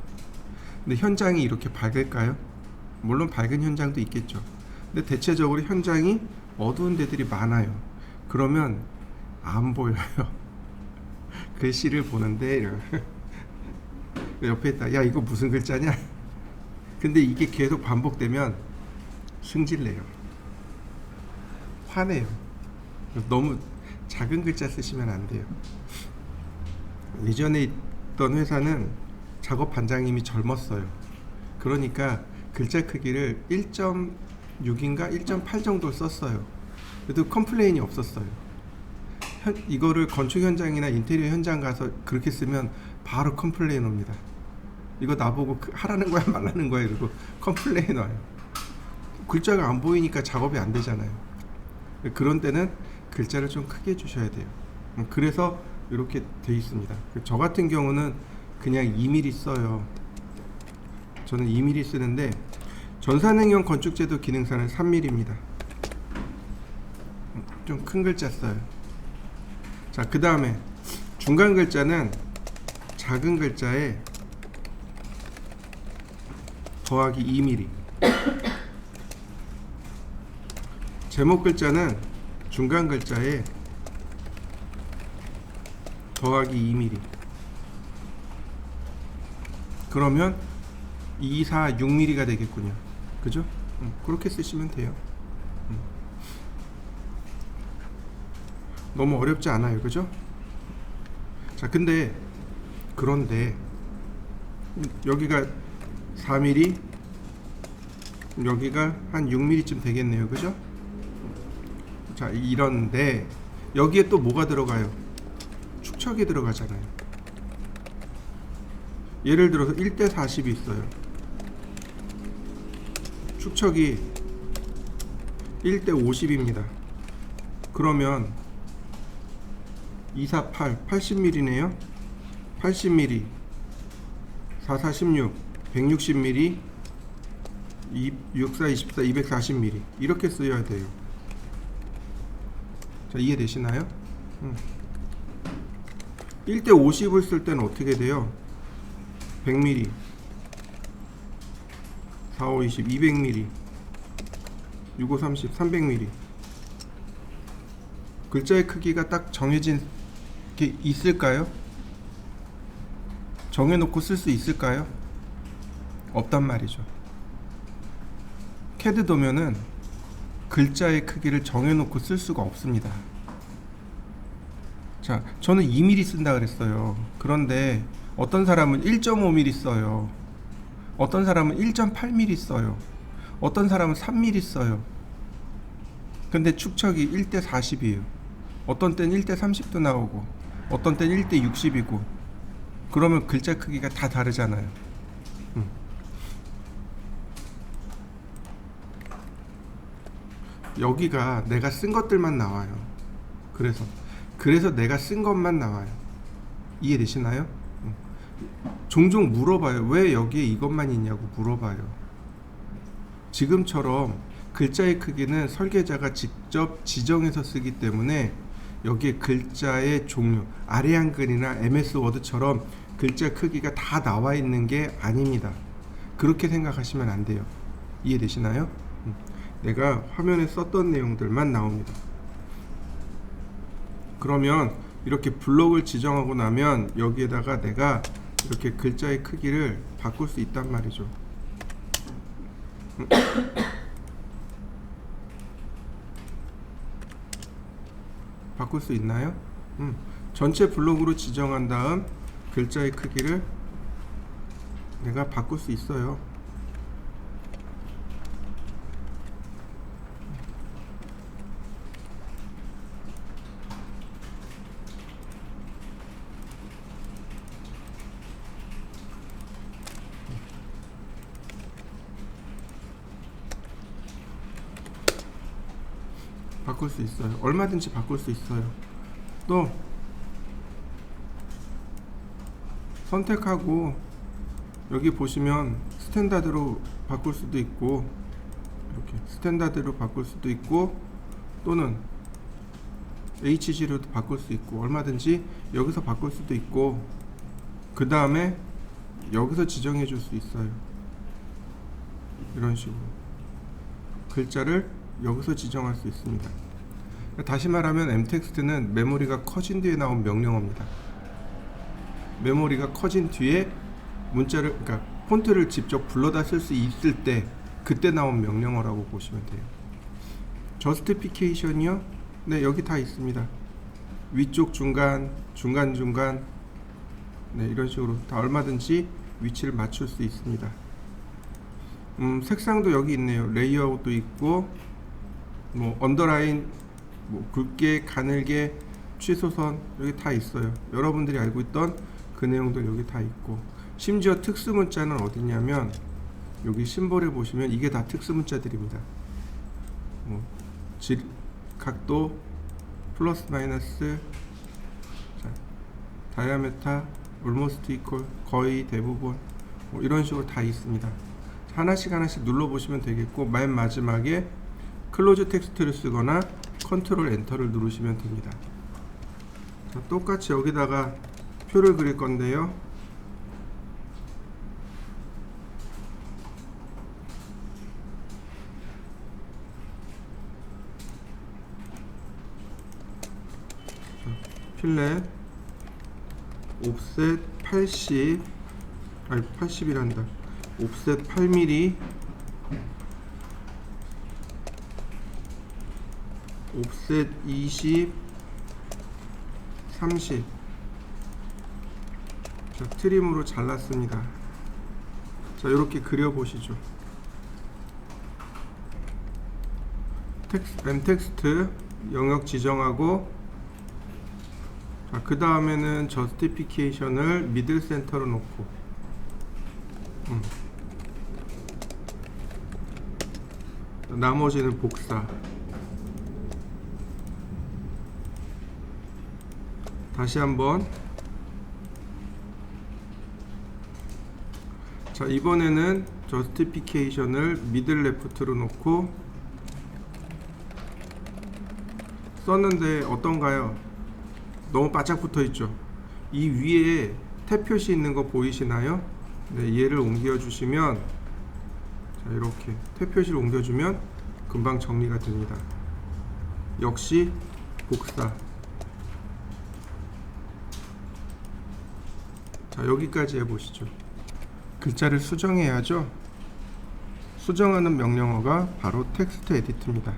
Speaker 1: 근데 현장이 이렇게 밝을까요? 물론 밝은 현장도 있겠죠. 근데 대체적으로 현장이 어두운 데들이 많아요. 그러면 안 보여요. 글씨를 보는데 옆에 있다. 야, 이거 무슨 글자냐? 근데 이게 계속 반복되면 승질내요. 화내요. 너무 작은 글자 쓰시면 안 돼요. 예전에 있던 회사는 작업 반장님이 젊었어요. 그러니까 글자 크기를 1.6인가 1.8 정도 썼어요. 그래도 컴플레인이 없었어요. 이거를 건축 현장이나 인테리어 현장 가서 그렇게 쓰면 바로 컴플레인 옵니다. 이거 나보고 하라는 거야 말라는 거야 이러고 컴플레인 와요. 글자가 안 보이니까 작업이 안 되잖아요. 그런 때는 글자를 좀 크게 주셔야 돼요. 그래서 이렇게 돼 있습니다. 저 같은 경우는 그냥 2mm 써요. 저는 2mm 쓰는데 전산응용 건축제도 기능사는 3mm입니다. 좀 큰 글자 써요. 자, 그 다음에 중간 글자는 작은 글자에 더하기 2mm. 제목 글자는 중간 글자에 더하기 2mm. 그러면 2, 4, 6mm가 되겠군요. 그죠? 그렇게 쓰시면 돼요. 너무 어렵지 않아요. 그죠? 자, 그런데 여기가 4mm, 여기가 한 6mm쯤 되겠네요. 그죠? 자, 이런데 여기에 또 뭐가 들어가요? 축척이 들어가잖아요. 예를 들어서 1대 40이 있어요. 축척이 1대 50입니다. 그러면 2, 4, 8, 80mm네요. 80mm, 4, 4, 16, 160mm, 6, 4, 24, 240mm 이렇게 쓰여야 돼요. 자, 이해되시나요? 1대 50을 쓸 때는 어떻게 돼요? 100mm, 4, 5, 20, 200mm, 6, 5, 30, 300mm. 글자의 크기가 딱 정해진 게 있을까요? 정해놓고 쓸 수 있을까요? 없단 말이죠. 캐드 도면은 글자의 크기를 정해놓고 쓸 수가 없습니다. 자, 저는 2mm 쓴다 그랬어요. 그런데 어떤 사람은 1.5mm 써요. 어떤 사람은 1.8mm 써요. 어떤 사람은 3mm 써요. 근데 축척이 1대 40이에요. 어떤 땐 1대 30도 나오고 어떤 땐 1대 60이고 그러면 글자 크기가 다 다르잖아요. 여기가 내가 쓴 것들만 나와요. 그래서 내가 쓴 것만 나와요. 이해되시나요? 종종 물어봐요. 왜 여기에 이것만 있냐고 물어봐요. 지금처럼 글자의 크기는 설계자가 직접 지정해서 쓰기 때문에 여기에 글자의 종류, 아래 한글이나 MS 워드처럼 글자 크기가 다 나와 있는 게 아닙니다. 그렇게 생각하시면 안 돼요. 이해되시나요? 내가 화면에 썼던 내용들만 나옵니다. 그러면 이렇게 블록을 지정하고 나면 여기에다가 내가 이렇게 글자의 크기를 바꿀 수 있단 말이죠. 바꿀 수 있나요? 전체 블록으로 지정한 다음 글자의 크기를 내가 바꿀 수 있어요. 바꿀 수 있어요. 얼마든지 바꿀 수 있어요. 또 선택하고 여기 보시면 스탠다드로 바꿀 수도 있고, 이렇게 스탠다드로 바꿀 수도 있고, 또는 HG로도 바꿀 수 있고, 얼마든지 여기서 바꿀 수도 있고, 그 다음에 여기서 지정해 줄 수 있어요. 이런 식으로 글자를 여기서 지정할 수 있습니다. 다시 말하면 mText는 메모리가 커진 뒤에 나온 명령어입니다. 메모리가 커진 뒤에 문자를, 그러니까 폰트를 직접 불러다 쓸 수 있을 때 그때 나온 명령어라고 보시면 돼요. 저스티피케이션이요? 네, 여기 다 있습니다. 위쪽 중간, 중간, 네, 이런 식으로 다 얼마든지 위치를 맞출 수 있습니다. 색상도 여기 있네요. 레이아웃도 있고, 뭐 언더라인, 뭐 굵게, 가늘게, 취소선 여기 다 있어요. 여러분들이 알고 있던 그 내용들 여기 다 있고, 심지어 특수 문자는 어디냐면 여기 심볼에 보시면 이게 다 특수 문자들입니다. 뭐 각도, 플러스 마이너스, 자, 다이아메타, almost equal, 거의, 대부분, 뭐 이런 식으로 다 있습니다. 하나씩 눌러보시면 되겠고, 맨 마지막에 클로즈 텍스트를 쓰거나 컨트롤 엔터를 누르시면 됩니다. 자, 똑같이 여기다가 표를 그릴 건데요. 필렛 옵셋 80, 아니 80이란다. 옵셋 8mm, 옵셋 20, 30. 자, 트림으로 잘랐습니다. 자, 이렇게 그려보시죠. mText 영역 지정하고, 자, 그 다음에는 저스티피케이션을 미들 센터로 놓고, 나머지는 복사. 다시 한번. 자, 이번에는 저스티피케이션을 미들 레프트로 놓고 썼는데 어떤가요? 너무 바짝 붙어 있죠. 이 위에 탭 표시 있는 거 보이시나요? 네, 얘를 옮겨 주시면, 자, 이렇게 탭 표시를 옮겨주면 금방 정리가 됩니다. 역시 복사. 자, 여기까지 해보시죠. 글자를 수정해야죠. 수정하는 명령어가 바로 텍스트 에디트입니다.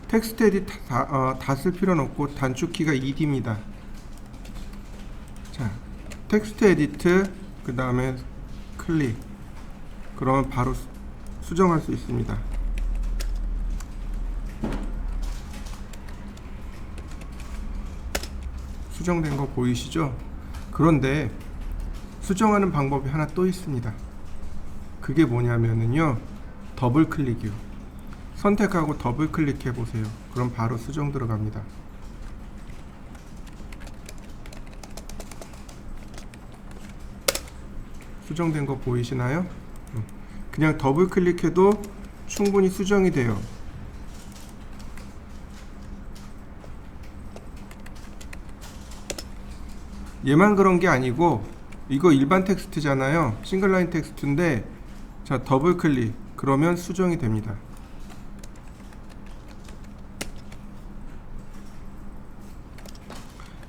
Speaker 1: 텍스트 에디트 다 쓸 필요는 없고 단축키가 ed입니다. 자, 텍스트 에디트, 그 다음에 클릭. 그러면 바로 수정할 수 있습니다. 수정된 거 보이시죠? 그런데 수정하는 방법이 하나 또 있습니다. 그게 뭐냐면요, 더블 클릭이요. 선택하고 더블 클릭해 보세요. 그럼 바로 수정 들어갑니다. 수정된 거 보이시나요? 그냥 더블 클릭해도 충분히 수정이 돼요. 얘만 그런 게 아니고, 이거 일반 텍스트잖아요. 싱글라인 텍스트인데, 자, 더블 클릭 그러면 수정이 됩니다.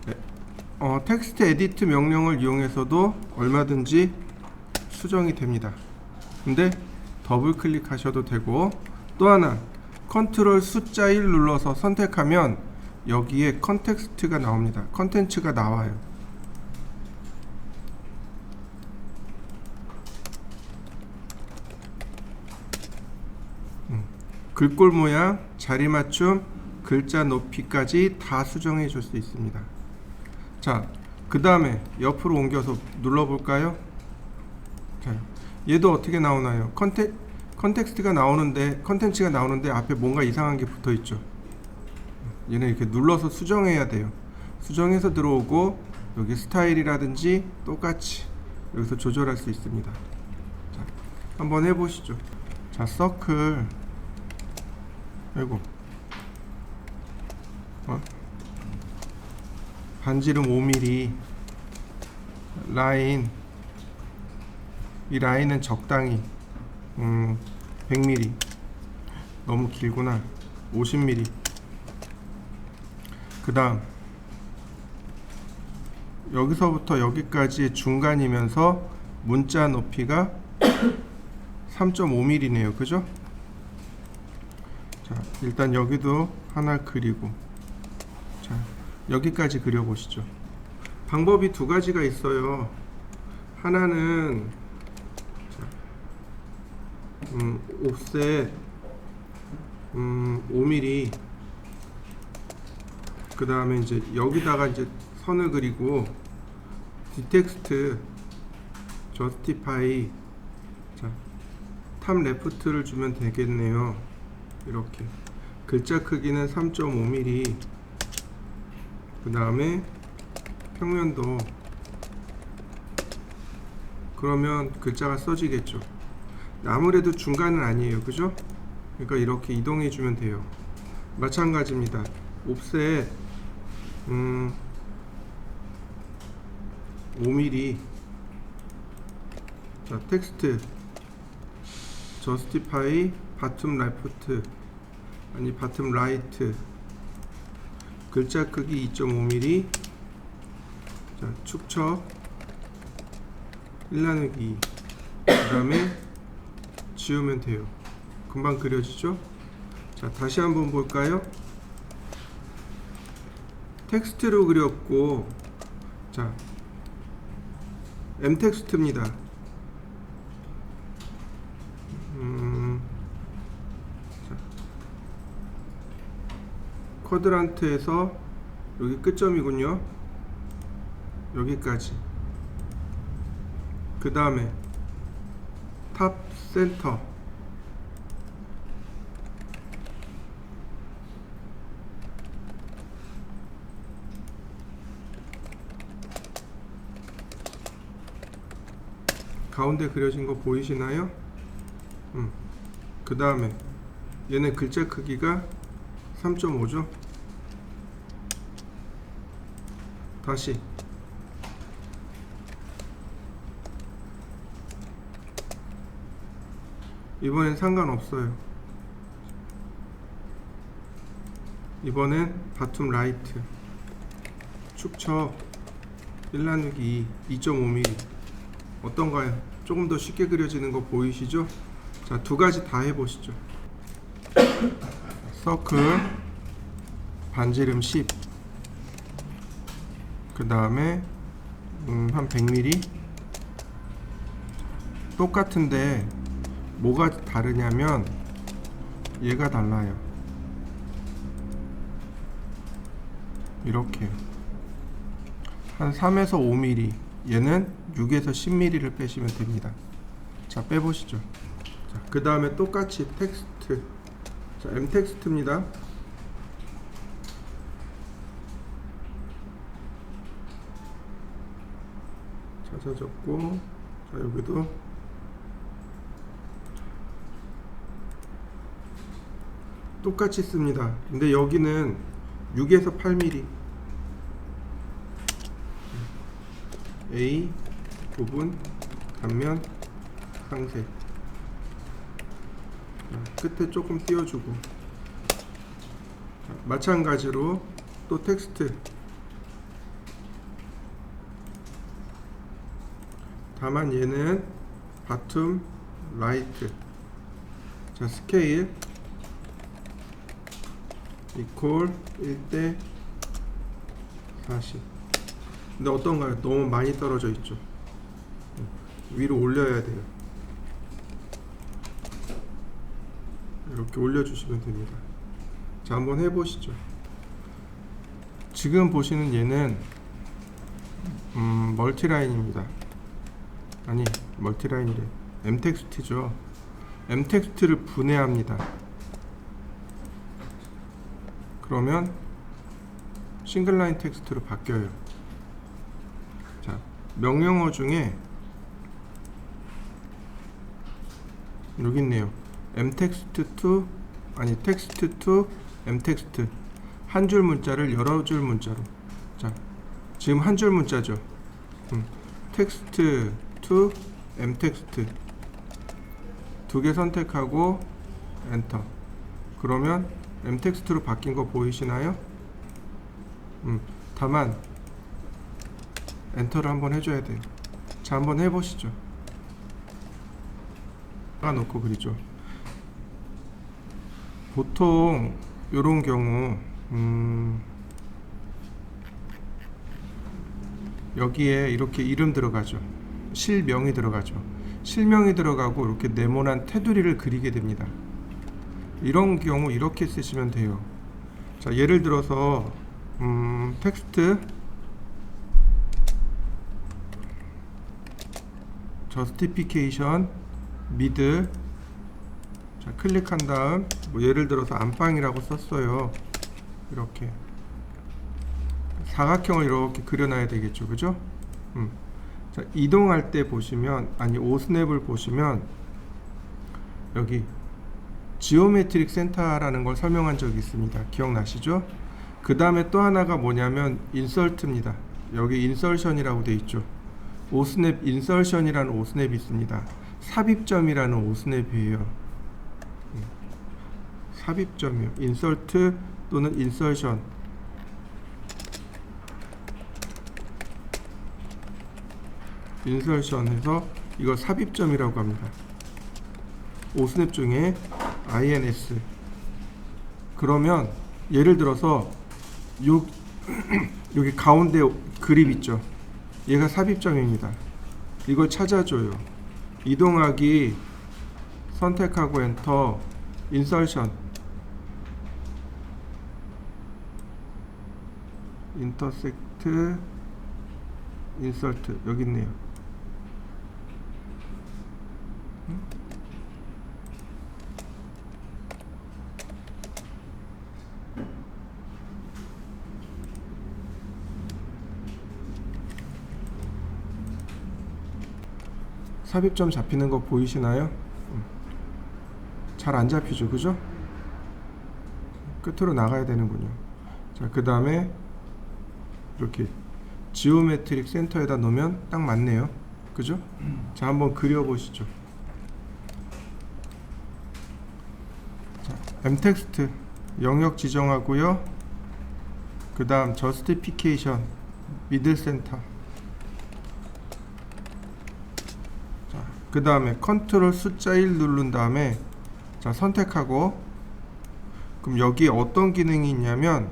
Speaker 1: 네. 텍스트 에디트 명령을 이용해서도 얼마든지 수정이 됩니다. 근데 더블 클릭하셔도 되고, 또 하나 컨트롤 숫자 1 눌러서 선택하면 여기에 컨텍스트가 나옵니다. 컨텐츠가 나와요. 글꼴 모양, 자리 맞춤, 글자 높이까지 다 수정해 줄 수 있습니다. 자, 그 다음에 옆으로 옮겨서 눌러볼까요? 자, 얘도 어떻게 나오나요? 컨텍스트가 나오는데, 컨텐츠가 나오는데 앞에 뭔가 이상한 게 붙어 있죠. 얘는 이렇게 눌러서 수정해야 돼요. 수정해서 들어오고, 여기 스타일이라든지 똑같이 여기서 조절할 수 있습니다. 자, 한번 해보시죠. 자, 서클, 아이고, 반지름 5mm, 라인, 이 라인은 적당히 100mm, 너무 길구나. 50mm. 그 다음 여기서부터 여기까지 중간이면서 문자 높이가 3.5mm네요. 그죠? 자, 일단 여기도 하나 그리고, 자, 여기까지 그려보시죠. 방법이 두 가지가 있어요. 하나는 옵셋 5mm, 그 다음에 이제 여기다가 이제 선을 그리고 디텍스트 저스티파이, 자, 탑 레프트를 주면 되겠네요. 이렇게 글자 크기는 3.5mm, 그 다음에 평면도, 그러면 글자가 써지겠죠. 아무래도 중간은 아니에요. 그죠? 그러니까 이렇게 이동해 주면 돼요. 마찬가지입니다. 옵셋 5mm, 자, 텍스트 저스티파이 바텀 레프트, 아니 바텀 라이트, 글자 크기 2.5mm, 자, 축척 1나누기 2, 그 다음에 지우면 돼요. 금방 그려지죠? 자, 다시 한번 볼까요? 텍스트로 그렸고, 자, M텍스트입니다. 자, 쿼드란트에서 여기 끝점이군요. 여기까지. 그 다음에 탑 센터, 가운데 그려진 거 보이시나요? 그 다음에 얘는 글자 크기가 3.5죠. 다시 이번엔 상관없어요. 이번엔 바텀 라이트, 축척 1나누기 2, 2.5mm. 어떤가요? 조금 더 쉽게 그려지는 거 보이시죠? 자, 두 가지 다 해보시죠. 서클 반지름 10, 그 다음에 한 100mm. 똑같은데 뭐가 다르냐면 얘가 달라요. 이렇게 한 3에서 5mm, 얘는 6에서 10mm를 빼시면 됩니다. 자, 빼보시죠. 자, 그 다음에 똑같이 텍스트, 자, M텍스트입니다. 찾아졌고, 자, 여기도 똑같이 씁니다. 근데 여기는 6에서 8mm, A 부분, 단면, 상세. 끝에 조금 띄워주고, 마찬가지로 또 텍스트 다만 얘는 바텀 라이트. 자, 스케일 이퀄 1대 40. 근데 어떤가요? 너무 많이 떨어져 있죠. 위로 올려야 돼요. 이렇게 올려주시면 됩니다. 자, 한번 해보시죠. 지금 보시는 얘는 멀티라인입니다. 아니, 멀티라인이래. M텍스트죠. M텍스트를 분해합니다. 그러면 싱글라인 텍스트로 바뀌어요. 자, 명령어 중에 여기 있네요. M텍스트 to, 아니 텍스트 to M텍스트. 한 줄 문자를 여러 줄 문자로. 자, 지금 한 줄 문자죠. 텍스트 to M텍스트 두 개 선택하고 엔터. 그러면 M텍스트로 바뀐 거 보이시나요? 다만 엔터를 한번 해줘야 돼요. 자, 한번 해보시죠. 놓고 그리죠. 보통 요런 경우 여기에 이렇게 이름 들어가죠. 실명이 들어가죠. 실명이 들어가고 이렇게 네모난 테두리를 그리게 됩니다. 이런 경우 이렇게 쓰시면 돼요. 자, 예를 들어서 텍스트 저스티피케이션 미드. 자, 클릭한 다음 뭐 예를 들어서 안방이라고 썼어요. 이렇게 사각형을 이렇게 그려놔야 되겠죠, 그죠? 자, 이동할 때 보시면, 아니 오스냅을 보시면 여기 지오메트릭 센터라는 걸 설명한 적이 있습니다. 기억나시죠? 그 다음에 또 하나가 뭐냐면 인설트입니다. 여기 인설션이라고 되어 있죠. 오스냅 인설션이라는 오스냅이 있습니다. 삽입점이라는 오스냅이에요. 삽입점이요. 인설트 또는 인설션. 인설션에서 이걸 삽입점이라고 합니다. 오스냅 중에 INS. 그러면 예를 들어서 여기 가운데 그립 있죠. 얘가 삽입점입니다. 이걸 찾아줘요. 이동하기 선택하고 엔터. 인설션 인터섹트 인설트 여기 있네요. 삽입점 잡히는 거 보이시나요? 잘 안 잡히죠, 그죠? 끝으로 나가야 되는군요. 자, 그 다음에 이렇게 지오메트릭 센터에다 놓으면 딱 맞네요, 그죠? 자, 한번 그려보시죠. 자, M텍스트 영역 지정하고요. 그 다음 저스티피케이션 미들 센터. 자, 그 다음에 컨트롤 숫자 1 누른 다음에 자, 선택하고. 그럼 여기에 어떤 기능이 있냐면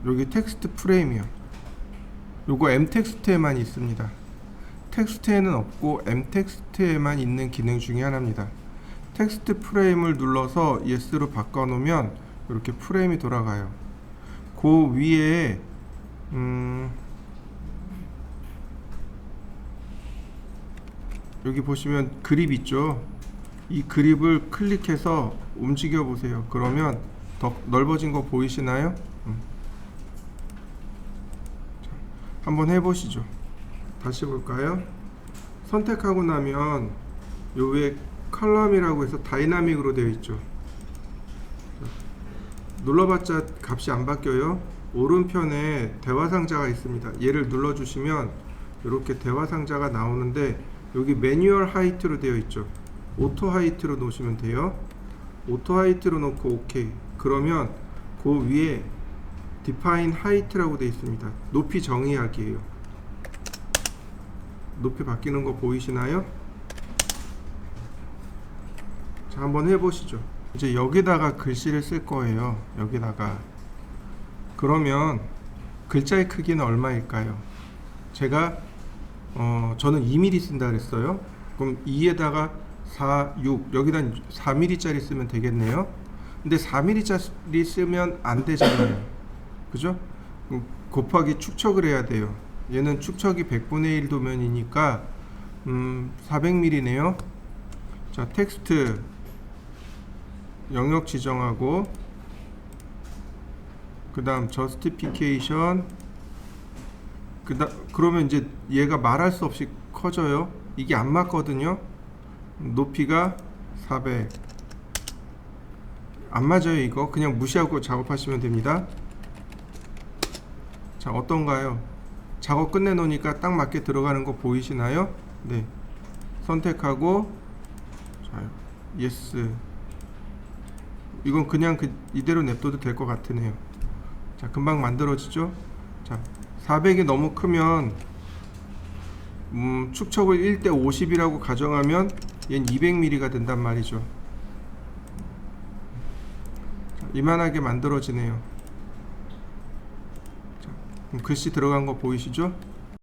Speaker 1: 여기 텍스트 프레임이요. 요거 M텍스트에만 있습니다. 텍스트에는 없고 M텍스트에만 있는 기능 중에 하나입니다. 텍스트 프레임을 눌러서 yes로 바꿔놓으면 이렇게 프레임이 돌아가요. 그 위에 여기 보시면 그립 있죠. 이 그립을 클릭해서 움직여 보세요. 그러면 더 넓어진 거 보이시나요? 자, 한번 해보시죠. 다시 볼까요? 선택하고 나면 요 위에 컬럼이라고 해서 다이나믹으로 되어 있죠. 자, 눌러봤자 값이 안 바뀌어요. 오른편에 대화 상자가 있습니다. 얘를 눌러주시면 이렇게 대화 상자가 나오는데 여기 매뉴얼 하이트로 되어 있죠. 오토 하이트로 놓으시면 돼요. 오토 하이트로 놓고 OK. 그러면 그 위에 define height라고 되어 있습니다. 높이 정의하기예요. 높이 바뀌는 거 보이시나요? 자, 한번 해보시죠. 이제 여기다가 글씨를 쓸 거예요. 여기다가. 그러면 글자의 크기는 얼마일까요? 제가 저는 2mm 쓴다 그랬어요. 그럼 2에다가 4, 6 여기다 4mm 짜리 쓰면 되겠네요. 근데 4mm 짜리 쓰면 안 되잖아요. 그죠? 곱하기 축척을 해야 돼요. 얘는 축척이 100분의 1 도면이니까 400mm네요. 자, 텍스트 영역 지정하고 그 다음 justification 그러면 이제 얘가 말할 수 없이 커져요. 이게 안 맞거든요. 높이가 400 안 맞아요. 이거 그냥 무시하고 작업하시면 됩니다. 자, 어떤가요? 작업 끝내 놓으니까 딱 맞게 들어가는 거 보이시나요? 네, 선택하고 자, yes. 이건 그냥 이대로 냅둬도 될 것 같으네요. 자, 금방 만들어지죠? 자, 400이 너무 크면 축척을 1대 50이라고 가정하면 얘는 200mm가 된단 말이죠. 자, 이만하게 만들어지네요. 자, 그럼 글씨 들어간 거 보이시죠?